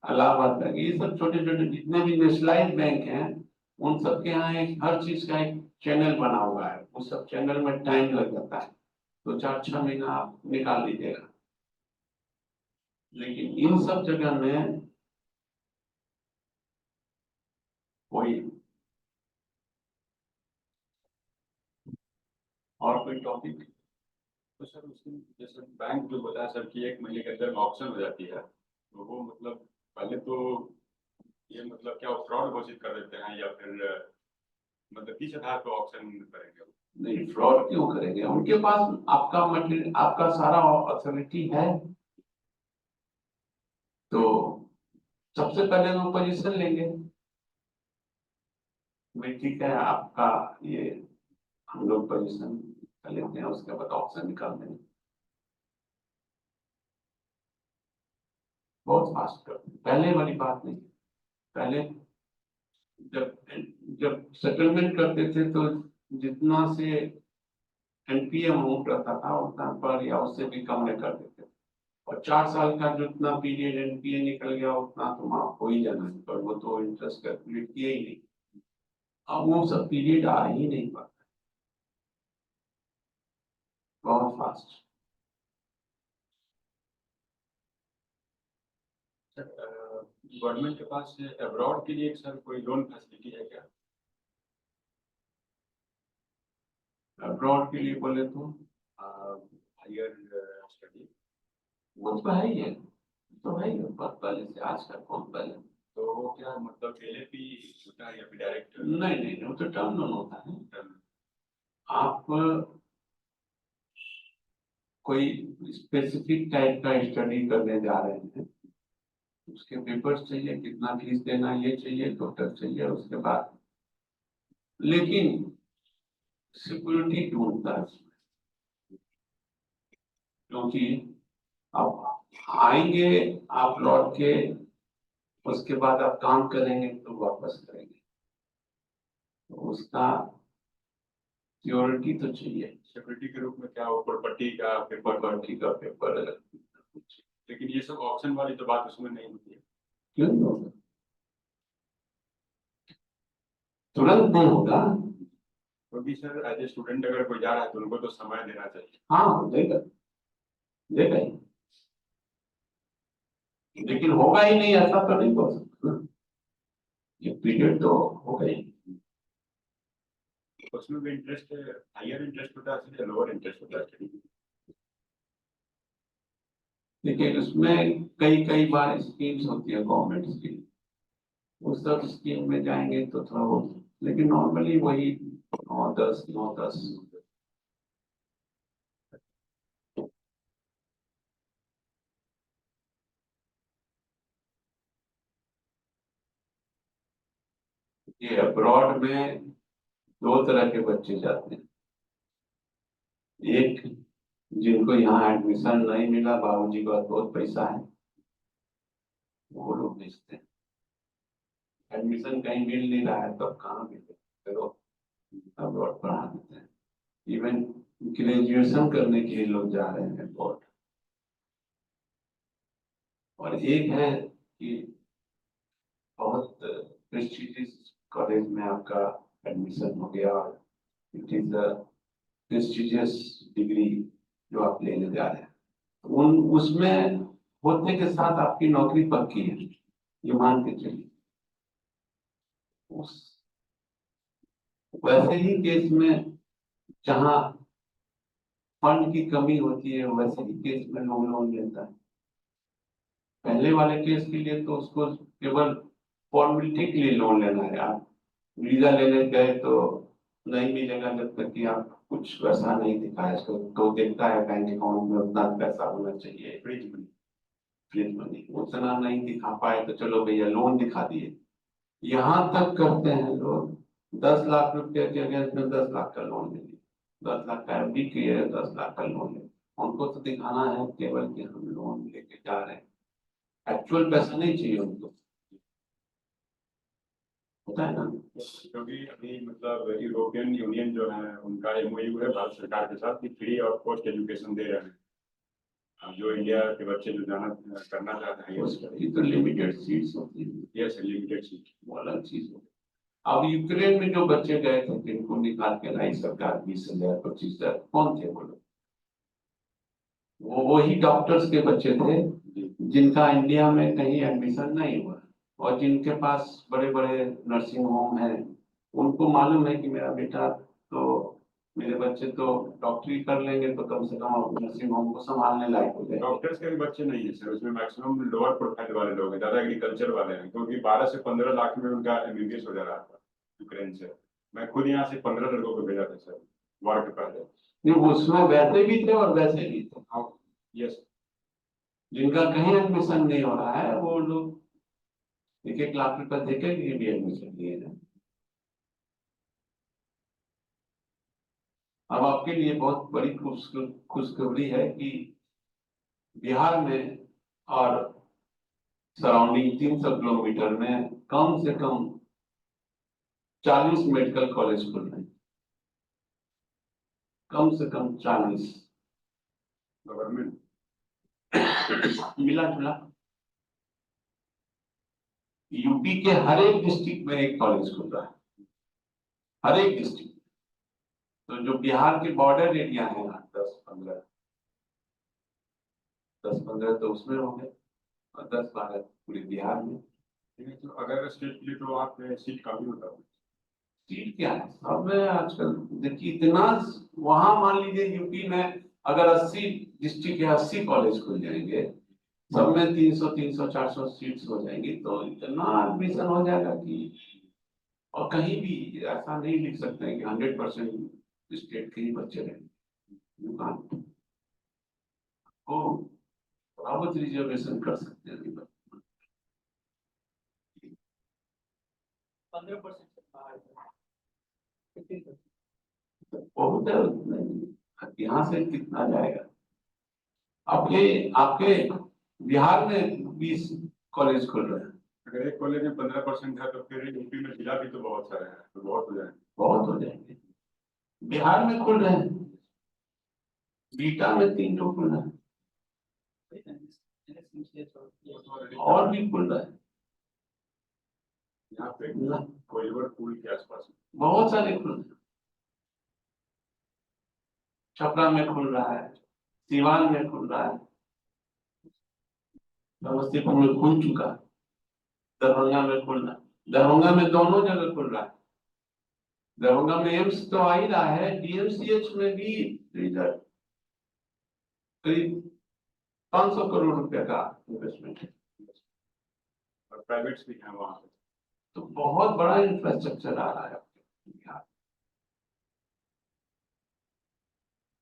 इलाहाबाद बैंक, ये सब छोटे छोटे जितने भी नेशनलाइज बैंक हैं, उन सब के यहाँ एक हर चीज का एक चैनल बना हुआ है। उस सब चैनल में टाइम लग जाता है, तो 4-6 महीना आप निकाल लीजिएगा। लेकिन इन सब जगह में कोई और कोई टॉपिक। तो सर उसकी जैसे बैंक जो बताया सर कि 1 महीने के अंदर ऑप्शन हो जाती है, तो वो मतलब पहले तो ये मतलब क्या फ्रॉड घोषित कर देते हैं, या फिर मतलब किस आधार पर ऑप्शन करेंगे? नहीं, फ्रॉड क्यों करेंगे? उनके पास आपका मटेरियल, आपका सारा अथॉरिटी है, तो सबसे पहले वो पोजीशन लेंगे, भाई ठीक है आपका ये हम लोग पोजीशन कर लेते हैं, उसके बाद ऑप्शन निकाल देंगे। बहुत फास्ट कर, पहले वाली बात नहीं। पहले जब जब सेटलमेंट करते थे तो जितना से NPA अमाउंट रहता था उतना पर या उससे भी कम में कर देते थे, और 4 साल का जितना पीरियड NPA निकल गया उतना तो माफ हो ही जाना है, पर वो तो इंटरेस्ट कैलकुलेट किया ही नहीं। अब वो सब पीरियड आ ही नहीं पाता, बहुत फास्ट। सर गवर्नमेंट के पास अब्रॉड के लिए सर कोई लोन फैसिलिटी है क्या? अब्रॉड के लिए बोले हायर स्टडी वो तो है ही है, तो है ही, बहुत पहले से आज का बहुत पहले। तो वो क्या मतलब LLP होता है या फिर डायरेक्ट? नहीं नहीं, वो तो टर्म लोन होता है। आप कोई स्पेसिफिक टाइप का स्टडी करने जा रहे हैं, उसके पेपर्स चाहिए, कितना फीस देना ये चाहिए, टोटल चाहिए, उसके बाद लेकिन सिक्योरिटी ढूंढता है उसमें, क्योंकि अब आएंगे आप लौट के, उसके बाद आप काम करेंगे तो वापस करेंगे, तो उसका सिक्योरिटी तो चाहिए। सिक्योरिटी के रूप में क्या वो प्रॉपर्टी का पेपर? प्रॉपर्टी का पेपर, लेकिन ये सब ऑप्शन वाली तो बात उसमें नहीं होती है। क्यों नहीं होगा? तुरंत नहीं होगा। क्योंकि सर एज ए स्टूडेंट अगर कोई जा रहा है तो उनको तो समय देना चाहिए। हाँ देगा, देगा ही, लेकिन होगा ही नहीं ऐसा तो नहीं बोल सकते ना, ये पीरियड तो होगा ही। उसमें भी इंटरेस्ट हायर इंटरेस्ट होता है या लोअर इंटरेस्ट होता है? लेकिन उसमें कई कई बार स्कीम्स होती है गवर्नमेंट की, उस सब स्कीम में जाएंगे तो थोड़ा बहुत, लेकिन नॉर्मली वही 9-10 9-10। ये अब्रॉड में दो तरह के बच्चे जाते हैं। एक, जिनको यहाँ एडमिशन नहीं मिला, बाबूजी के पास बहुत पैसा है, वो लोग भेजते हैं। एडमिशन कहीं मिल नहीं रहा है तो अब कहाँ मिले, चलो अब्रॉड पढ़ा देते हैं। इवन ग्रेजुएशन करने के लिए लोग जा रहे हैं अब्रॉड। और एक है कि बहुत प्रेस्टिजियस कॉलेज में आपका एडमिशन हो गया और it is a prestigious degree जो आप लेने जा रहे हैं, उन उसमें होने के साथ आपकी नौकरी पक्की है, ये मान के चलिए। उस वैसे ही केस में जहाँ फंड की कमी होती है, वैसे ही केस में लोन लेता है। पहले वाले केस के लिए तो उसको केवल फॉर्मेलिटी के लिए लोन लेना है। आप वीजा लेने गए तो नहीं मिलेगा जब तक कि आप कुछ वैसा नहीं दिखाए, इसको तो देखता है बैंक अकाउंट में उतना पैसा होना चाहिए, फ्रीज मनी उतना नहीं दिखा पाए तो चलो भैया लोन दिखा दिए। यहाँ तक करते हैं लोग, 10 लाख रुपए के अगेंस्ट में 10 लाख का लोन ले लिया, 10 लाख का एफडी किए, 10 लाख का लोन ले। उनको तो दिखाना है केवल कि हम लोन लेके जा रहे हैं, एक्चुअल पैसा नहीं चाहिए उनको, होता है ना। क्योंकि अभी मतलब यूरोपियन यूनियन जो है उनका एमओयू है भारत सरकार के साथ कि फ्री और पोस्ट एजुकेशन दे रहे हैं। अब जो इंडिया के बच्चे जो जाना करना चाहते हैं उसकी तो लिमिटेड सीट्स होती है, यस लिमिटेड सीट, वो अलग चीज होती है। अब यूक्रेन में जो बच्चे गए थे जिनको निकाल के लाई सरकार 20,000 25,000, कौन थे वो लोग? वो वही डॉक्टर्स के बच्चे थे जिनका इंडिया में कहीं एडमिशन नहीं हुआ, और जिनके पास बड़े बड़े नर्सिंग होम हैं। उनको मालूम है कि मेरा बेटा तो, मेरे बच्चे तो डॉक्टरी कर लेंगे तो कम से कम नर्सिंग होम को संभालने लायक हो जाएंगे। डॉक्टर्स के भी बच्चे नहीं है सर, उसमें मैक्सिमम लोअर प्रोफाइल वाले लोग हैं, ज्यादा एग्रीकल्चर वाले हैं, क्योंकि 12 से 15 लाख में उनका एमबीबीएस हो जा रहा था यूक्रेन से। मैं खुद यहाँ से 15 लड़कों को भेजा था सर वार के पहले। नहीं, उसमें वैसे भी थे और वैसे भी थे। यस, जिनका कहीं एडमिशन नहीं हो रहा है वो लोग 1-1 लाख रुपए देके भी एडमिशन लिए हैं। अब आपके लिए बहुत बड़ी खुशखबरी है कि बिहार में और सराउंडिंग 300 किलोमीटर में कम से कम 40 मेडिकल कॉलेज खुल रहे हैं, कम से कम 40। गवर्नमेंट मिला जुला यूपी के हर एक डिस्ट्रिक्ट में एक कॉलेज खुल रहा है, हर एक डिस्ट्रिक्ट। तो जो बिहार के बॉर्डर एरिया है ना, 10-15 तो उसमें हो गए, और 10-12 पूरे बिहार में। तो अगर स्टेट के लिए तो आप सीट काफी होता है। सीट क्या है सब में आजकल, देखिए इतना, वहां मान लीजिए यूपी में अगर 80 डिस्ट्रिक्ट या 80 कॉलेज खुल जाएंगे, सब में 300-400 सीट्स हो जाएंगी, तो इतना एडमिशन हो जाएगा कि, और कहीं भी ऐसा नहीं लिख सकते हैं कि 100% स्टेट के ही बच्चे रहेंगे। वो थोड़ा बहुत रिजर्वेशन कर सकते हैं। 15% से बाहर है। 50%। बहुत है, यहाँ से कितना जाएगा? आपके आपके बिहार में 20 कॉलेज खुल रहे हैं, अगर एक कॉलेज में 15% है तो फिर यूपी में जिला भी तो बहुत सारे हैं, तो बहुत हो जाएंगे। बहुत हो जाएंगे। बिहार में खुल रहे हैं, बीटा में 3 तो खुल रहे हैं, और भी खुल रहे हैं। यहाँ पे कोइलवर पुल के आसपास बहुत सारे खुल रहे हैं। छपरा में खुल रहा है, सीवान में खुल रहा है, समस्तीपुर में खुल चुका है, दरभंगा में खुल रहा है, दरभंगा में दोनों जगह खुल रहा है। दरभंगा में एम्स तो आ ही रहा है, डीएमसीएच में भी करीब 500 करोड़ रुपए का इन्वेस्टमेंट है, और प्राइवेट्स भी हैं वहाँ पे। तो बहुत बड़ा इंफ्रास्ट्रक्चर आ रहा है आपके बिहार,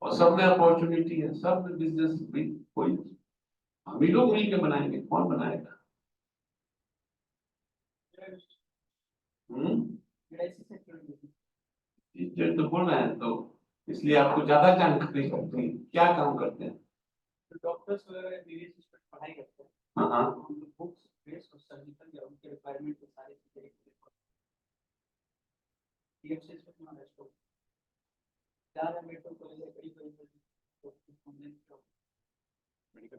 और सब में अपॉर्चुनिटी है, सब में बिजनेस भी। कोई हम ही लोग मिलकर बनाएंगे, कौन बनाएगा? टीचर तो बोल रहे हैं, तो इसलिए आपको ज्यादा जानकारी होती है। क्या काम करते हैं? डॉक्टर्स वगैरह वेरियस इस पर पढ़ाई करते हैं। हाँ हाँ, हम लोग बुक्स बेस और सर्जिकल या उनके रिक्वायरमेंट के सारे चीजें टीएमसीएस में नॉलेज को ज्यादा मेडिकल कॉलेज है, बड़ी बड़ी तो हमने मेडिकल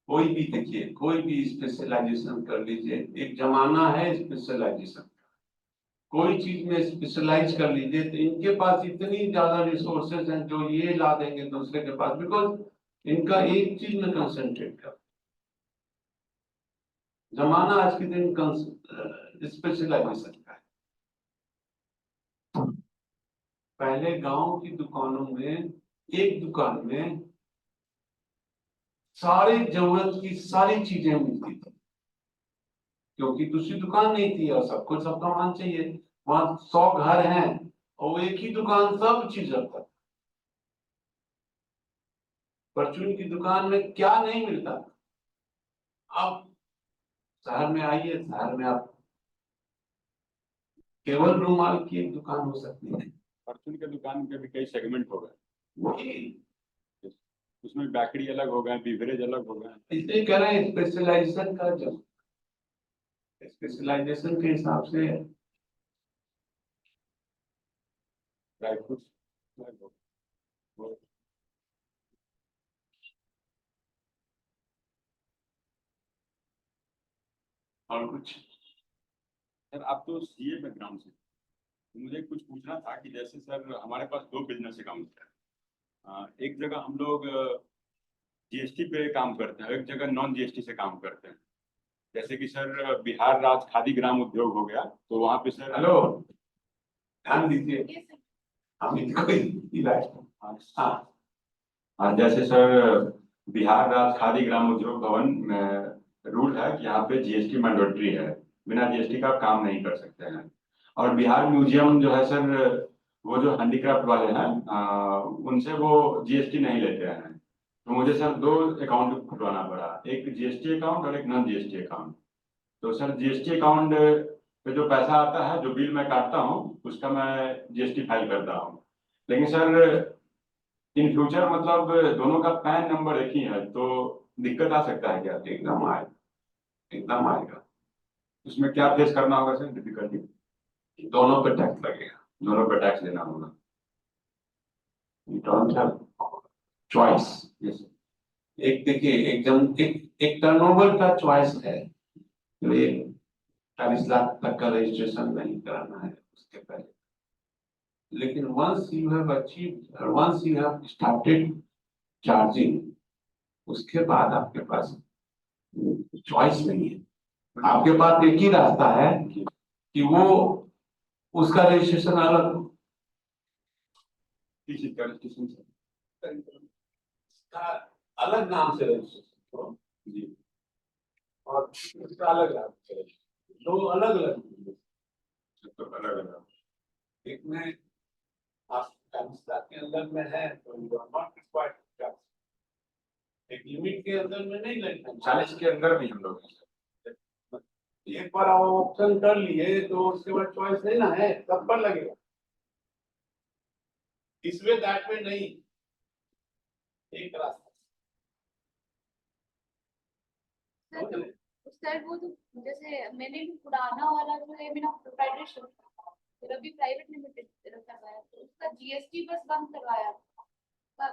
कोई भी देखिए, कोई भी स्पेशलाइजेशन कर लीजिए, एक जमाना है स्पेशलाइजेशन का। कोई चीज में स्पेशलाइज कर लीजिए तो इनके पास इतनी ज्यादा रिसोर्सेज हैं जो ये ला देंगे दूसरे के पास, बिकॉज इनका एक चीज में कंसंट्रेट कर। जमाना आज के दिन स्पेशलाइजेशन का है। पहले गांव की दुकानों में, एक दुकान में सारी जरूरत की सारी चीजें मिलती थी, क्योंकि दूसरी दुकान नहीं थी और सबको सब सामान चाहिए। वहां 100 घर हैं और एक ही दुकान सब चीज रखता था। परचून की दुकान में क्या नहीं मिलता था। अब शहर में आइए, शहर में आप केवल रुमाल की एक दुकान हो सकती है। परचून के दुकान के भी कई सेगमेंट हो गए, वही उसमें बेकरी अलग हो गए, बिवरेज अलग हो गए। इसलिए कह रहे हैं स्पेशलाइजेशन का, जब स्पेशलाइजेशन के हिसाब से ड्राई फ्रूट्स अलग हो गए। और कुछ। सर आप तो सीए बैकग्राउंड से, तो मुझे कुछ पूछना था कि जैसे सर हमारे पास दो बिजनेस अकाउंट है। एक जगह हम लोग जीएसटी पे काम करते हैं, एक जगह नॉन जीएसटी से काम करते हैं। जैसे कि सर बिहार राज्य खादी ग्राम उद्योग हो गया, तो वहाँ पे सर हेलो, ध्यान दीजिए, ये सर हम कोई इलाज। हाँ, हाँ, जैसे सर बिहार राज्य खादी ग्राम उद्योग भवन में रूल है कि यहाँ पे जीएसटी मैंडेटरी है, बिना जीएसटी का आप काम नहीं कर सकते हैं। और बिहार म्यूजियम जो है सर, वो जो हैंडीक्राफ्ट वाले हैं, उनसे वो जीएसटी नहीं लेते हैं। तो मुझे सर दो अकाउंट खुलवाना पड़ा, एक जीएसटी अकाउंट और एक नॉन जीएसटी अकाउंट। तो सर जीएसटी अकाउंट पे जो पैसा आता है, जो बिल मैं काटता हूँ, उसका मैं जीएसटी फाइल करता हूँ। लेकिन सर इन फ्यूचर मतलब दोनों का पैन नंबर एक ही है, तो दिक्कत आ सकता है क्या? एकदम आएगा, एकदम आएगा। उसमें क्या फेस करना होगा सर, डिफिकल्टी? दोनों पे टैक्स लगेगा, दोनों पर टैक्स देना होगा। you don't have choice। Yes एक देखिए, एक टर्नओवर का चॉइस है। तो ये 40 लाख तक का रजिस्ट्रेशन नहीं कराना है उसके पहले। लेकिन once you have achieved, once you have started charging, उसके बाद आपके पास चॉइस नहीं है। आपके पास एक ही रास्ता है कि वो उसका रजिस्ट्रेशन अलग, किस चीज का रजिस्ट्रेशन सर? अलग नाम से रजिस्ट्रेशन करो जी और उसका अलग नाम से रजिस्ट्रेशन, दो अलग अलग। तो अलग अलग। एक में आप 40 लाख के अंदर में है तो you are not required to tax। एक लिमिट के अंदर में नहीं लगता। 40 के अंदर भी हम लोग हैं सर। एक बार आप ऑप्शन कर लिए तो उसके बाद चॉइस नहीं ना है, सब पर लगेगा। इस वे दैट वे नहीं, एक रास्ता। सर वो तो जैसे मैंने भी पुराना वाला जो है मेरा प्रोप्राइटरशिप फिर अभी प्राइवेट लिमिटेड रखा हुआ है, तो उसका जीएसटी बस बंद करवाया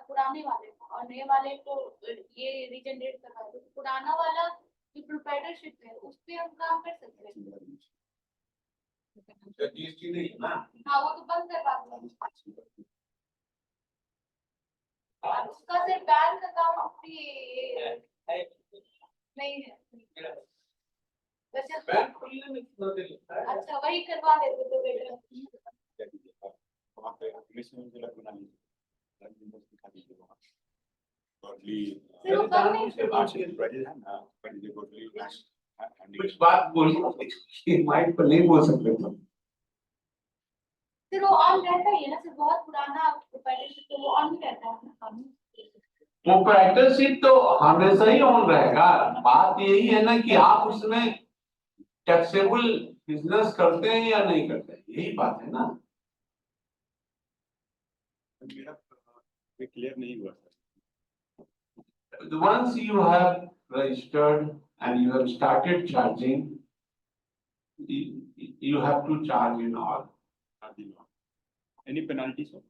पुराने वाले को, और नए वाले को ये रीजनरेट करवाया। तो पुराना वाला जो प्रोप्राइटरशिप है उस पे हम काम कर सकते हैं। जीएसटी नहीं है ना। हाँ वो तो बंद करवा दिया। और उसका सिर्फ बैंक अकाउंट भी नहीं है। वैसे बैंक खोलने में कितना देर लगता है? अच्छा वही करवा लेते तो बेटर। वहाँ पे मिशन जिला बना लीजिए, दिखा दीजिए वहाँ। टोटली फिर वो कर नहीं उसके बाद से है ना, पर ये टोटली कुछ बात बोलिए, माइक पर नहीं बोल सकते तुम। फिर वो ऑन रहता ही है ना, सिर्फ बहुत पुराना प्रोप्राइटरशिप तो वो ऑन ही रहता है ना। प्रोप्राइटरशिप तो हमेशा ही ऑन रहेगा। बात यही है ना कि आप उसमें टैक्सेबल बिजनेस करते हैं या नहीं करते हैं, यही बात है ना। मेरा क्लियर नहीं हुआ sir. Once you have registered and you have started charging, you have to charge in all. Any penalty sir?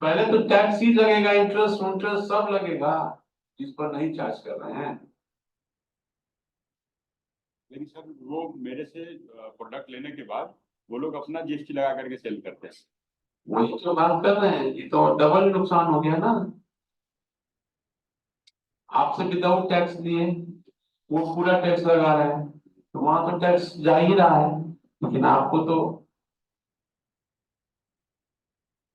पहले तो टैक्स ही लगेगा, इंटरेस्ट सब लगेगा जिस पर नहीं चार्ज कर रहे हैं। लेकिन सर वो मेरे से प्रोडक्ट लेने के बाद वो लोग अपना जीएसटी लगा करके सेल करते हैं। वही तो बात कर रहे हैं, ये तो डबल नुकसान हो गया ना। आपसे विदाउट टैक्स लिए वो पूरा टैक्स लगा रहे हैं, तो वहां तो टैक्स जा ही रहा है, लेकिन आपको तो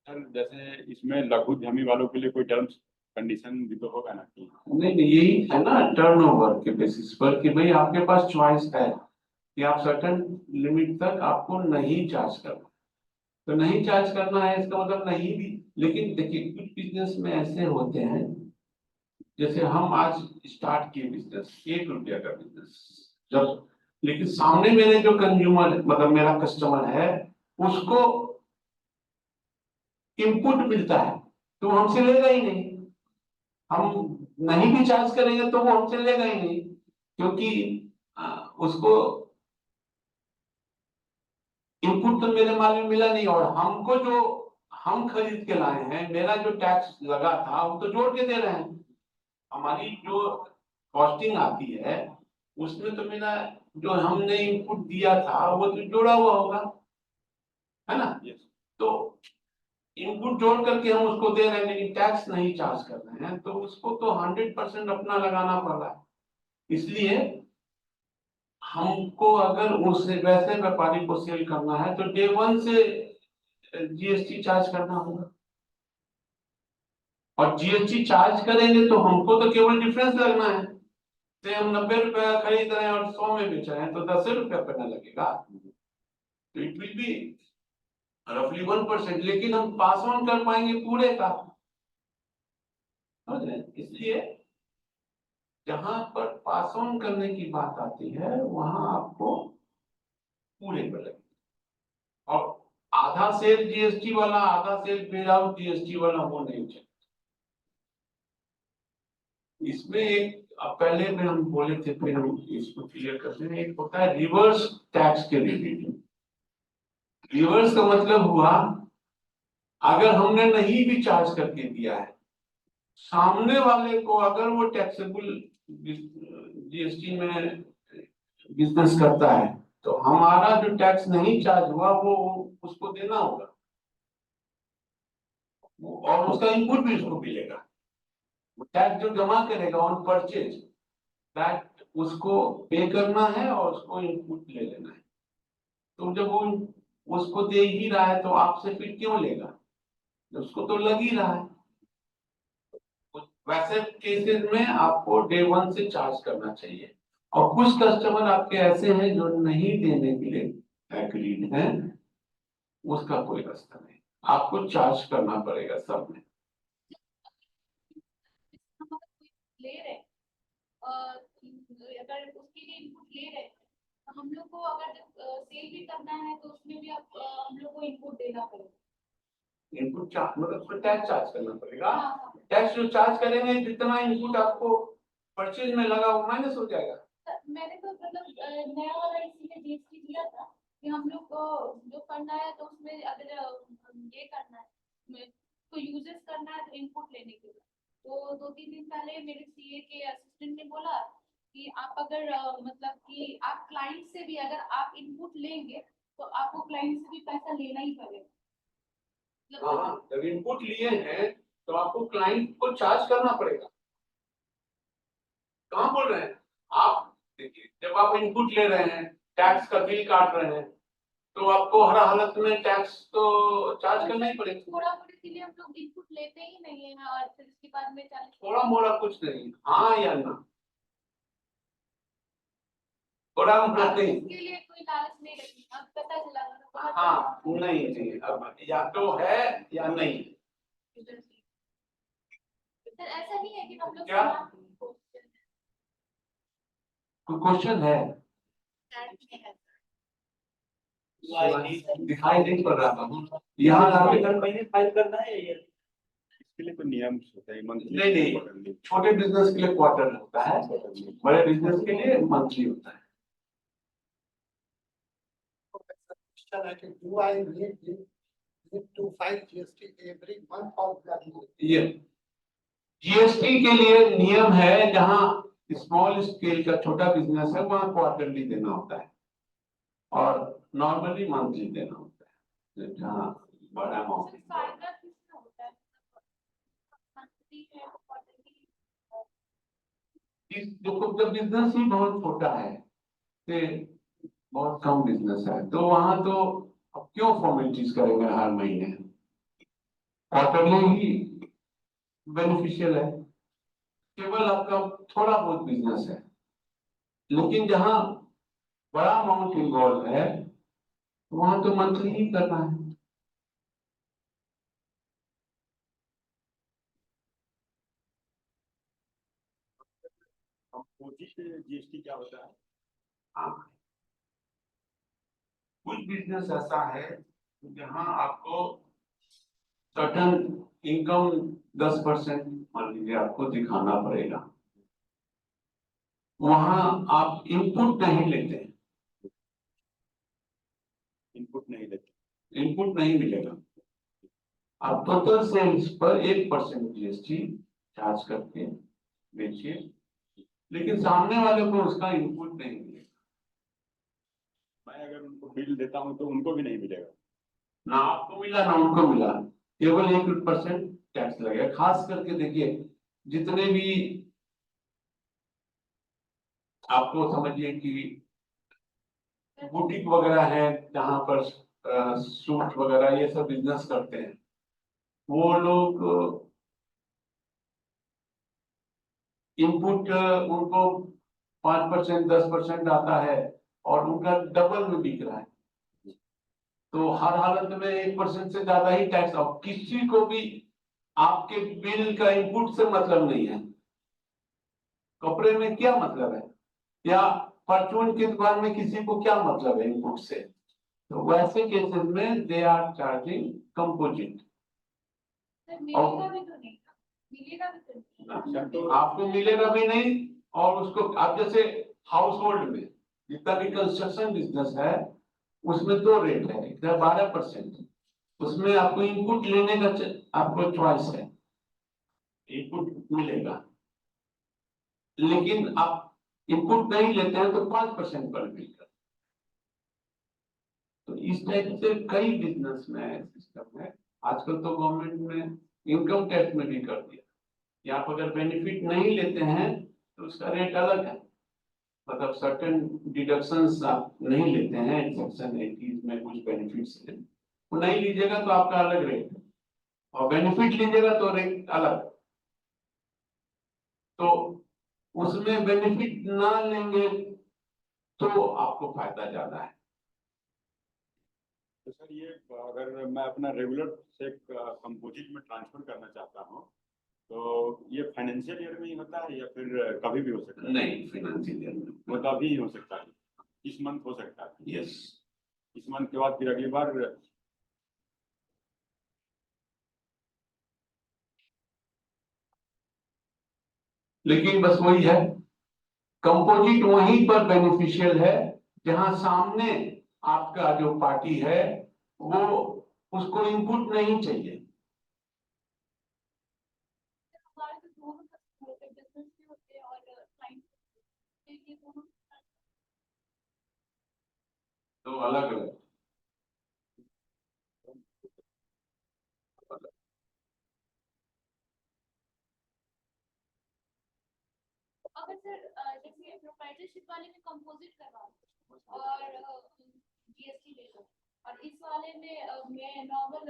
सर जैसे इसमें लघु उद्यमी वालों के लिए कोई टर्म्स कंडीशन भी तो होगा ना कि नहीं, यही है ना टर्नओवर के बेसिस पर कि भाई आपके पास चॉइस है कि आप सर्टेन लिमिट तक आपको नहीं चार्ज करना, तो नहीं चार्ज करना है इसका मतलब नहीं भी। लेकिन देखिए कुछ बिजनेस में ऐसे होते हैं, जैसे हम आज स्टार्ट किए बिजनेस 1 रुपया का बिजनेस, जब लेकिन सामने मेरे जो कंज्यूमर मतलब मेरा कस्टमर है उसको इनपुट मिलता है तो वो हमसे लेगा ही नहीं। हम नहीं भी चार्ज करेंगे तो वो हमसे लेगा ही नहीं, क्योंकि उसको इनपुट तो मेरे माल में मिला नहीं, और हमको जो हम खरीद के लाए हैं, मेरा जो टैक्स लगा था वो तो जोड़ के दे रहे हैं। हमारी जो कॉस्टिंग आती है उसमें तो मेरा जो हमने इनपुट दिया था वो तो जोड़ा हुआ होगा, है ना। तो इनपुट जोड़ करके हम उसको दे रहे हैं लेकिन टैक्स नहीं चार्ज कर रहे हैं, तो उसको तो 100% अपना लगाना पड़ रहा है। इसलिए हमको अगर उससे वैसे व्यापारी को सेल करना है तो डे 1 से जीएसटी चार्ज करना होगा, और जीएसटी चार्ज करेंगे तो हमको तो केवल डिफरेंस लगना है। से हम 90 रुपया खरीद रहे हैं और 100 में बेच रहे हैं तो 10 रुपया पड़ने लगेगा, तो इट विल बी रफली 1%, लेकिन हम पास ऑन कर पाएंगे पूरे का। इसलिए जहां पर पास ऑन करने की बात आती है वहां आपको पूरे पर लगेगा, और आधा सेल जीएसटी वाला आधा सेल विदाउट जीएसटी वाला वो नहीं चाहिए। इसमें एक पहले में हम बोले थे, फिर हम इसको क्लियर करते हैं। एक होता है रिवर्स टैक्स के रिलेटेड। रिवर्स का मतलब हुआ अगर हमने नहीं भी चार्ज करके दिया है, सामने वाले को अगर वो टैक्सेबल जीएसटी में बिजनेस करता है तो हमारा जो टैक्स नहीं चार्ज हुआ वो उसको देना होगा, और उसका इनपुट भी उसको मिलेगा। टैक्स जो जमा करेगा ऑन परचेज दैट उसको पे करना है और उसको इनपुट ले लेना है। तो जब वो उसको दे ही रहा है तो आपसे फिर क्यों लेगा, उसको तो लग ही रहा है। वैसे केसेस में आपको डे 1 से चार्ज करना चाहिए, और कुछ कस्टमर आपके ऐसे हैं जो नहीं देने के लिए एग्रीड हैं, उसका कोई रास्ता नहीं, आपको चार्ज करना पड़ेगा सब में। हम अगर कोई ले रहे हैं अगर उसके लिए इनपुट ले रहे हैं तो हम लोग को अगर सेल भी करना है तो उसमें भी अब हम लोग को इनपुट देना पड़ेगा। इनपुट चार्ज मतलब उसको टैक्स चार्ज करना पड़ेगा। हाँ, टैक्स जो चार्ज करेंगे जितना इनपुट आपको परचेज में लगा वो माइनस हो जाएगा। मैंने तो मतलब नया वाला इसीलिए जीएसटी दिया था कि हम लोग को जो फंड आया तो उसमें अगर ये करना है तो यूजेस करना है तो इनपुट लेने के लिए, तो 2-3 दिन पहले मेरे सीए के असिस्टेंट ने बोला कि आप अगर मतलब कि आप क्लाइंट से भी अगर आप इनपुट लेंगे तो आपको क्लाइंट से भी पैसा लेना ही पड़ेगा। हाँ, जब इनपुट लिए हैं तो आपको क्लाइंट को चार्ज करना पड़ेगा। कहाँ बोल रहे हैं आप, देखिए जब आप इनपुट ले रहे हैं टैक्स का बिल काट रहे हैं तो आपको हर हालत में टैक्स तो चार्ज करना ही पड़ेगा। थोड़ा मोड़े के लिए हम लोग इनपुट लेते ही नहीं है और फिर उसके बाद में थोड़ा मोड़ा कुछ नहीं, हाँ या ना, थोड़ा मोड़ा नहीं। इसके लिए कोई लालच नहीं रखी, अब पता चला। हाँ नहीं, अब या तो है या नहीं। सर ऐसा नहीं है कि हम लोग क्या? question कोई क्वेश्चन है? चैट में है दिखाई नहीं पड़ रहा था यहाँ हर महीने फाइल करना है ये इसके लिए कोई नियम होता है मंथली? नहीं, छोटे बिजनेस के लिए क्वार्टर होता है, बड़े बिजनेस के लिए मंथली होता है। question I can do, I need to file GST every month or quarterly? ये जीएसटी के लिए नियम है, जहाँ स्मॉल स्केल का छोटा बिजनेस है वहाँ क्वार्टरली देना होता है और नॉर्मली मंथली देना होता है। जहाँ बड़ा अमाउंट सर फायदा किसमें होता है? मंथली है quarterly देखो, जब बिजनेस ही बहुत छोटा है, बहुत कम बिजनेस है, तो वहां तो अब क्यों फॉर्मेलिटीज करेंगे हर महीने? क्वार्टरली ही बेनिफिशियल है, केवल आपका थोड़ा बहुत बिजनेस है। लेकिन जहां बड़ा अमाउंट इन्वॉल्व है वहां तो मंथली ही करना है। कंपोजिट जीएसटी क्या होता है? हाँ, कुछ बिजनेस ऐसा है जहां आपको सर्टन इनकम 10% मान लीजिए आपको दिखाना पड़ेगा, वहां आप इनपुट नहीं लेते, इनपुट नहीं लेते? इनपुट नहीं मिलेगा। आप टोटल सेल्स पर 1% जीएसटी चार्ज करके बेचिए, लेकिन सामने वाले को उसका इनपुट नहीं मिलेगा। मैं अगर उनको बिल देता हूँ तो उनको भी नहीं मिलेगा? ना आपको मिला ना उनको मिला, केवल 1% टैक्स लगेगा। खास करके देखिए, जितने भी आपको समझिए कि बुटीक वगैरह है जहां पर सूट वगैरह ये सब बिजनेस करते हैं, वो लोग इनपुट उनको 5% 10% आता है और उनका डबल में बिक रहा है, तो हर हालत में 1% से ज्यादा ही टैक्स। और किसी को भी आपके बिल का इनपुट से मतलब नहीं है। कपड़े में क्या मतलब है, या परचून की दुकान में किसी को क्या मतलब है इनपुट से? तो वैसे केसेस में they are charging composite. Sir मिलेगा भी तो नहीं, मिलेगा भी तो नहीं। अच्छा, तो आपको मिलेगा भी नहीं, और उसको आप जैसे हाउस होल्ड में जितना भी कंस्ट्रक्शन बिजनेस है उसमें 2 रेट है, एक है 12%, उसमें आपको इनपुट लेने का आपको चॉइस है, इनपुट मिलेगा। लेकिन आप इनपुट नहीं लेते हैं तो 5% पर बिल कर। तो इस टाइप से कई बिजनेस में सिस्टम है। आजकल तो गवर्नमेंट ने इनकम टैक्स में भी कर दिया कि आप अगर बेनिफिट नहीं लेते हैं तो उसका रेट अलग है, मतलब सर्टेन डिडक्शंस आप नहीं लेते हैं, सेक्शन 80 में कुछ बेनिफिट्स हैं, वो नहीं लीजिएगा तो आपका अलग रेट है, और बेनिफिट लीजिएगा तो रेट अलग। तो उसमें बेनिफिट ना लेंगे तो आपको फायदा ज्यादा है। तो सर ये अगर मैं अपना रेगुलर से कंपोजिट में ट्रांसफर करना चाहता हूँ तो ये फाइनेंशियल ईयर में ही होता है या फिर कभी भी हो सकता है? नहीं, फाइनेंशियल ईयर में मतलब अभी ही हो सकता है, इस मंथ हो सकता है? यस। इस मंथ के बाद फिर अगली बार लेकिन बस वही है, कंपोजिट वहीं पर बेनिफिशियल है जहां सामने आपका जो पार्टी है वो उसको इनपुट नहीं चाहिए। हमारे तो दोनों होते हैं, बिजनेस भी होते हैं और क्लाइंट ये दोनों। तो अलग अलग अगर सर जैसे प्रोप्राइटरशिप वाले में कंपोजिट करवा लो और जीएसटी ले लो, और इस वाले में मैं नॉर्मल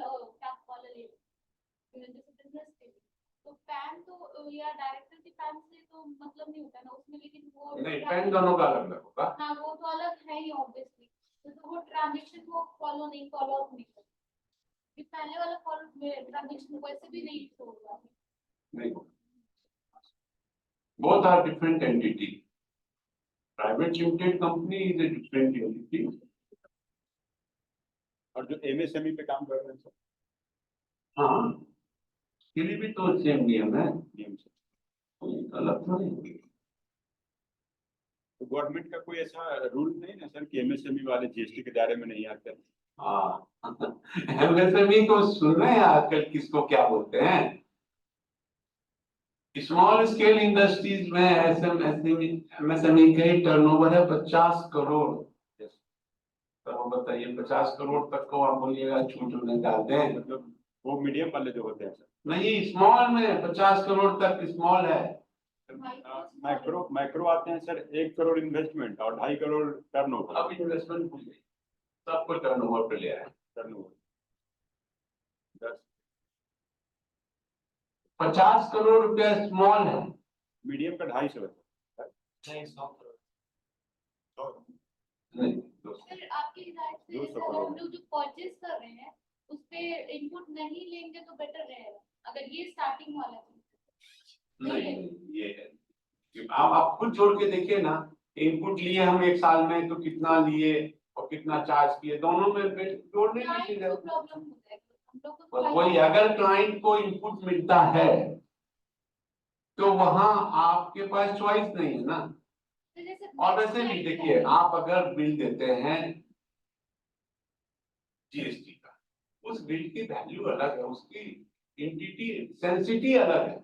टैक्स वाला ले लूं जैसे बिजनेस के लिए, तो पैन तो या डायरेक्टर के पैन से तो मतलब नहीं होता ना उसमें, लेकिन वो नहीं, पैन दोनों का अलग अलग होगा। हाँ वो तो अलग है ही ऑब्वियसली, तो वो ट्रांजेक्शन वो फॉलो अप नहीं करता, पहले वाला फॉलो ट्रांजेक्शन वैसे भी नहीं होगा। नहीं, both are different entity. Private limited company is a different entity. और जो एमएसएमई पे काम कर रहे हैं सर, हाँ, के लिए भी तो सेम नियम है, नियम से कोई अलग तो नहीं। तो गवर्नमेंट का कोई ऐसा रूल नहीं ना सर कि एमएसएमई वाले जीएसटी के दायरे में नहीं आते? हाँ, एमएसएमई को सुन रहे हैं आजकल, किसको क्या बोलते हैं? स्मॉल स्केल इंडस्ट्रीज में एमएसएमई के टर्नओवर है 50 करोड़। तो बताइए 50 करोड़ तक को आप बोलिएगा छूट निकालते हैं, मतलब वो मीडियम वाले जो होते हैं सर, नहीं स्मॉल में 50 करोड़ तक स्मॉल है। माइक्रो माइक्रो आते हैं सर, 1 करोड़ इन्वेस्टमेंट और 2.5 करोड़ टर्नओवर। अब इन्वेस्टमेंट भूल गई, सबको टर्नओवर पे ले आए। टर्नओवर 50 करोड़ रुपया स्मॉल है, मीडियम का 250 है। नहीं 100 करोड़। नहीं फिर आपकी हिदायत से 200 अगर करोड़। हम लोग जो परचेज कर रहे हैं उस पे इनपुट नहीं लेंगे तो बेटर रहेगा, अगर ये स्टार्टिंग वाला चीज है। नहीं, ये है कि आप खुद जोड़ के देखिए ना, इनपुट लिए हम एक साल में तो कितना लिए और कितना चार्ज किए, दोनों में जोड़ने की क्लाइंट चीज को है। प्रॉब्लम हो जाएगी, हम लोग को बस वही, अगर क्लाइंट को इनपुट मिलता है तो वहां आपके पास चॉइस नहीं है ना। तो जैसे और वैसे भी देखिए, आप अगर बिल देते हैं जीएसटी का, उस बिल की वैल्यू अलग है, उसकी एंटिटी सेंसिटी अलग है।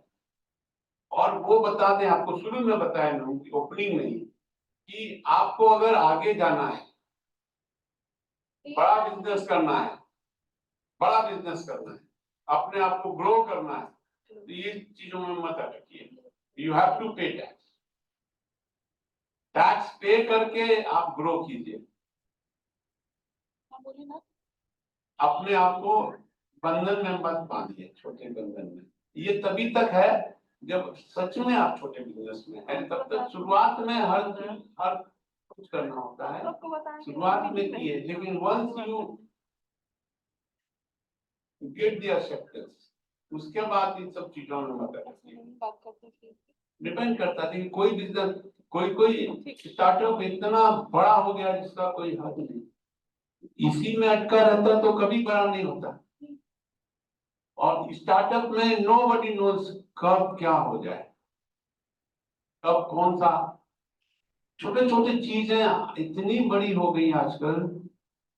और वो बता दें आपको, शुरू में बताया ना ओपनिंग में ही, कि आपको अगर आगे जाना है, बड़ा बिजनेस करना है, बड़ा बिजनेस करना है, अपने आप को ग्रो करना है, तो ये चीजों में मत अटकिए। यू हैव टू पे टैक्स, टैक्स पे करके आप ग्रो कीजिए। हाँ, बोलिए ना। अपने आप को बंधन में मत बांधिए, छोटे बंधन में। ये तभी तक है जब सच में आप छोटे बिजनेस में हैं, तब तक शुरुआत में हर कुछ करना होता है, शुरुआत में किए, लेकिन once you get the acceptance, उसके बाद इन सब चीजों में मत आइए। डिपेंड करता है कि कोई बिजनेस, कोई स्टार्टअप इतना बड़ा हो गया जिसका कोई हद नहीं, इसी में अटका रहता तो कभी बड़ा नहीं होता। और स्टार्टअप में नोबडी नोस कब क्या हो जाए, कब कौन सा, छोटे छोटे चीजें इतनी बड़ी हो गई आजकल।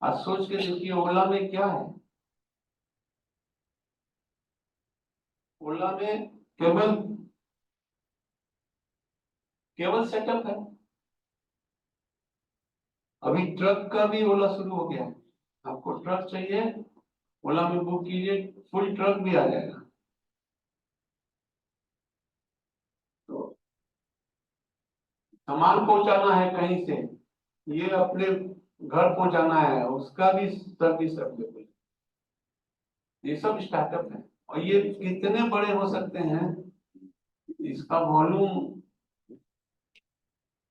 आज सोच के देखिए, ओला में क्या है, ओला में केवल केवल सेटअप है। अभी ट्रक का भी ओला शुरू हो गया है, आपको ट्रक चाहिए ओला में बुक कीजिए, फुल ट्रक भी आ जाएगा। तो सामान पहुंचाना है कहीं से, ये अपने घर पहुंचाना है, उसका भी सर्विस अवेलेबल, ये सब स्टार्टअप है। और ये कितने बड़े हो सकते हैं, इसका वॉल्यूम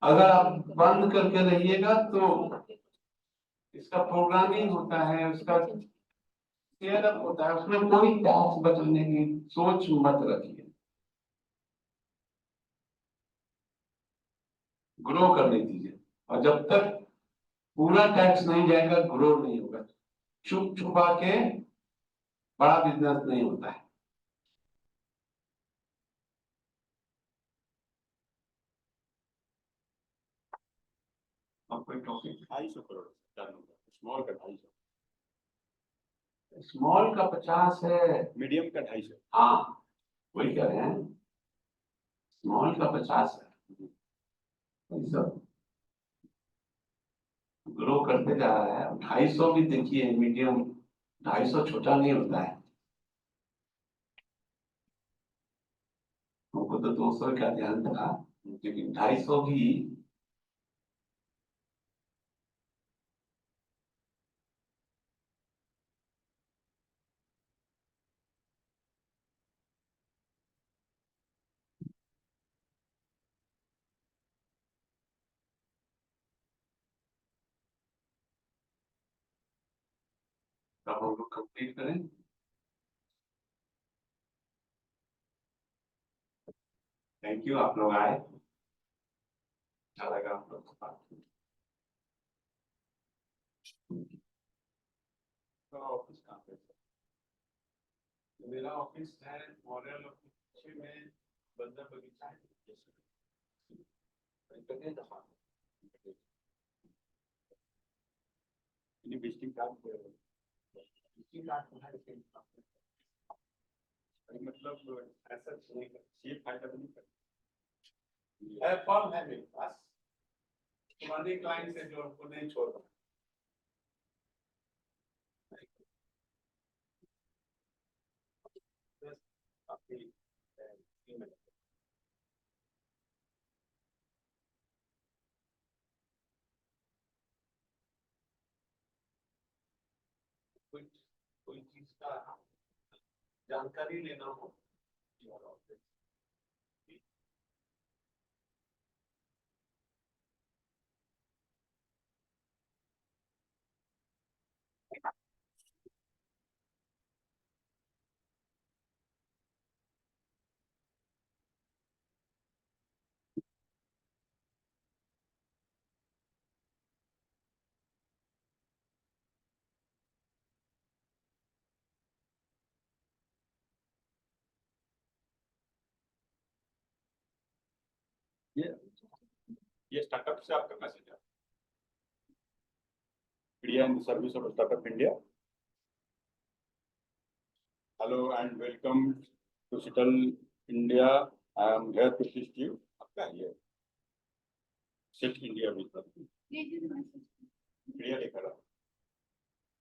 अगर आप बंद करके रहिएगा तो इसका प्रोग्रामिंग होता है, उसका स्केल अप होता है, उसमें कोई टैक्स बचने की सोच मत रखिए, ग्रो करने दीजिए। और जब तक पूरा टैक्स नहीं जाएगा, ग्रो नहीं होगा। छुप छुपा के बड़ा बिजनेस नहीं होता है। और कोई टॉपिक? 250 करोड़ टर्नओवर, स्मॉल का 250, स्मॉल का 50 है, मीडियम का 250। हाँ वही कह रहे हैं, स्मॉल का 50 है, ये सब ग्रो करते जा रहा है। 250 भी देखिए मीडियम, 250 छोटा नहीं होता है। हमको तो 200 का ध्यान था, लेकिन 250 भी अब हम लोग कंप्लीट करें। थैंक यू, आप लोग आए, अच्छा लगा आप लोग से बात करके। तो ऑफिस कहाँ पे है? मेरा ऑफिस है मॉडल ऑफिस में, बंदर बगीचा है। विजिटिंग कार्ड इसी कार्ड को है, लेकिन मतलब ऐसा नहीं कर- सेफ फाइल नहीं कर है, फॉर्म है मेरे पास, पुराने क्लाइंट से जो उनको नहीं छोड़ रहा। आपकी email। कोई कोई चीज का जानकारी लेना हो, ये स्टार्टअप से आपका मैसेज है India in service of startup India. Hello and welcome to Sitel India, I am here to assist you. आपका ये सिट इंडिया भी ये चीज मैसेज इंडिया लेकर आओ।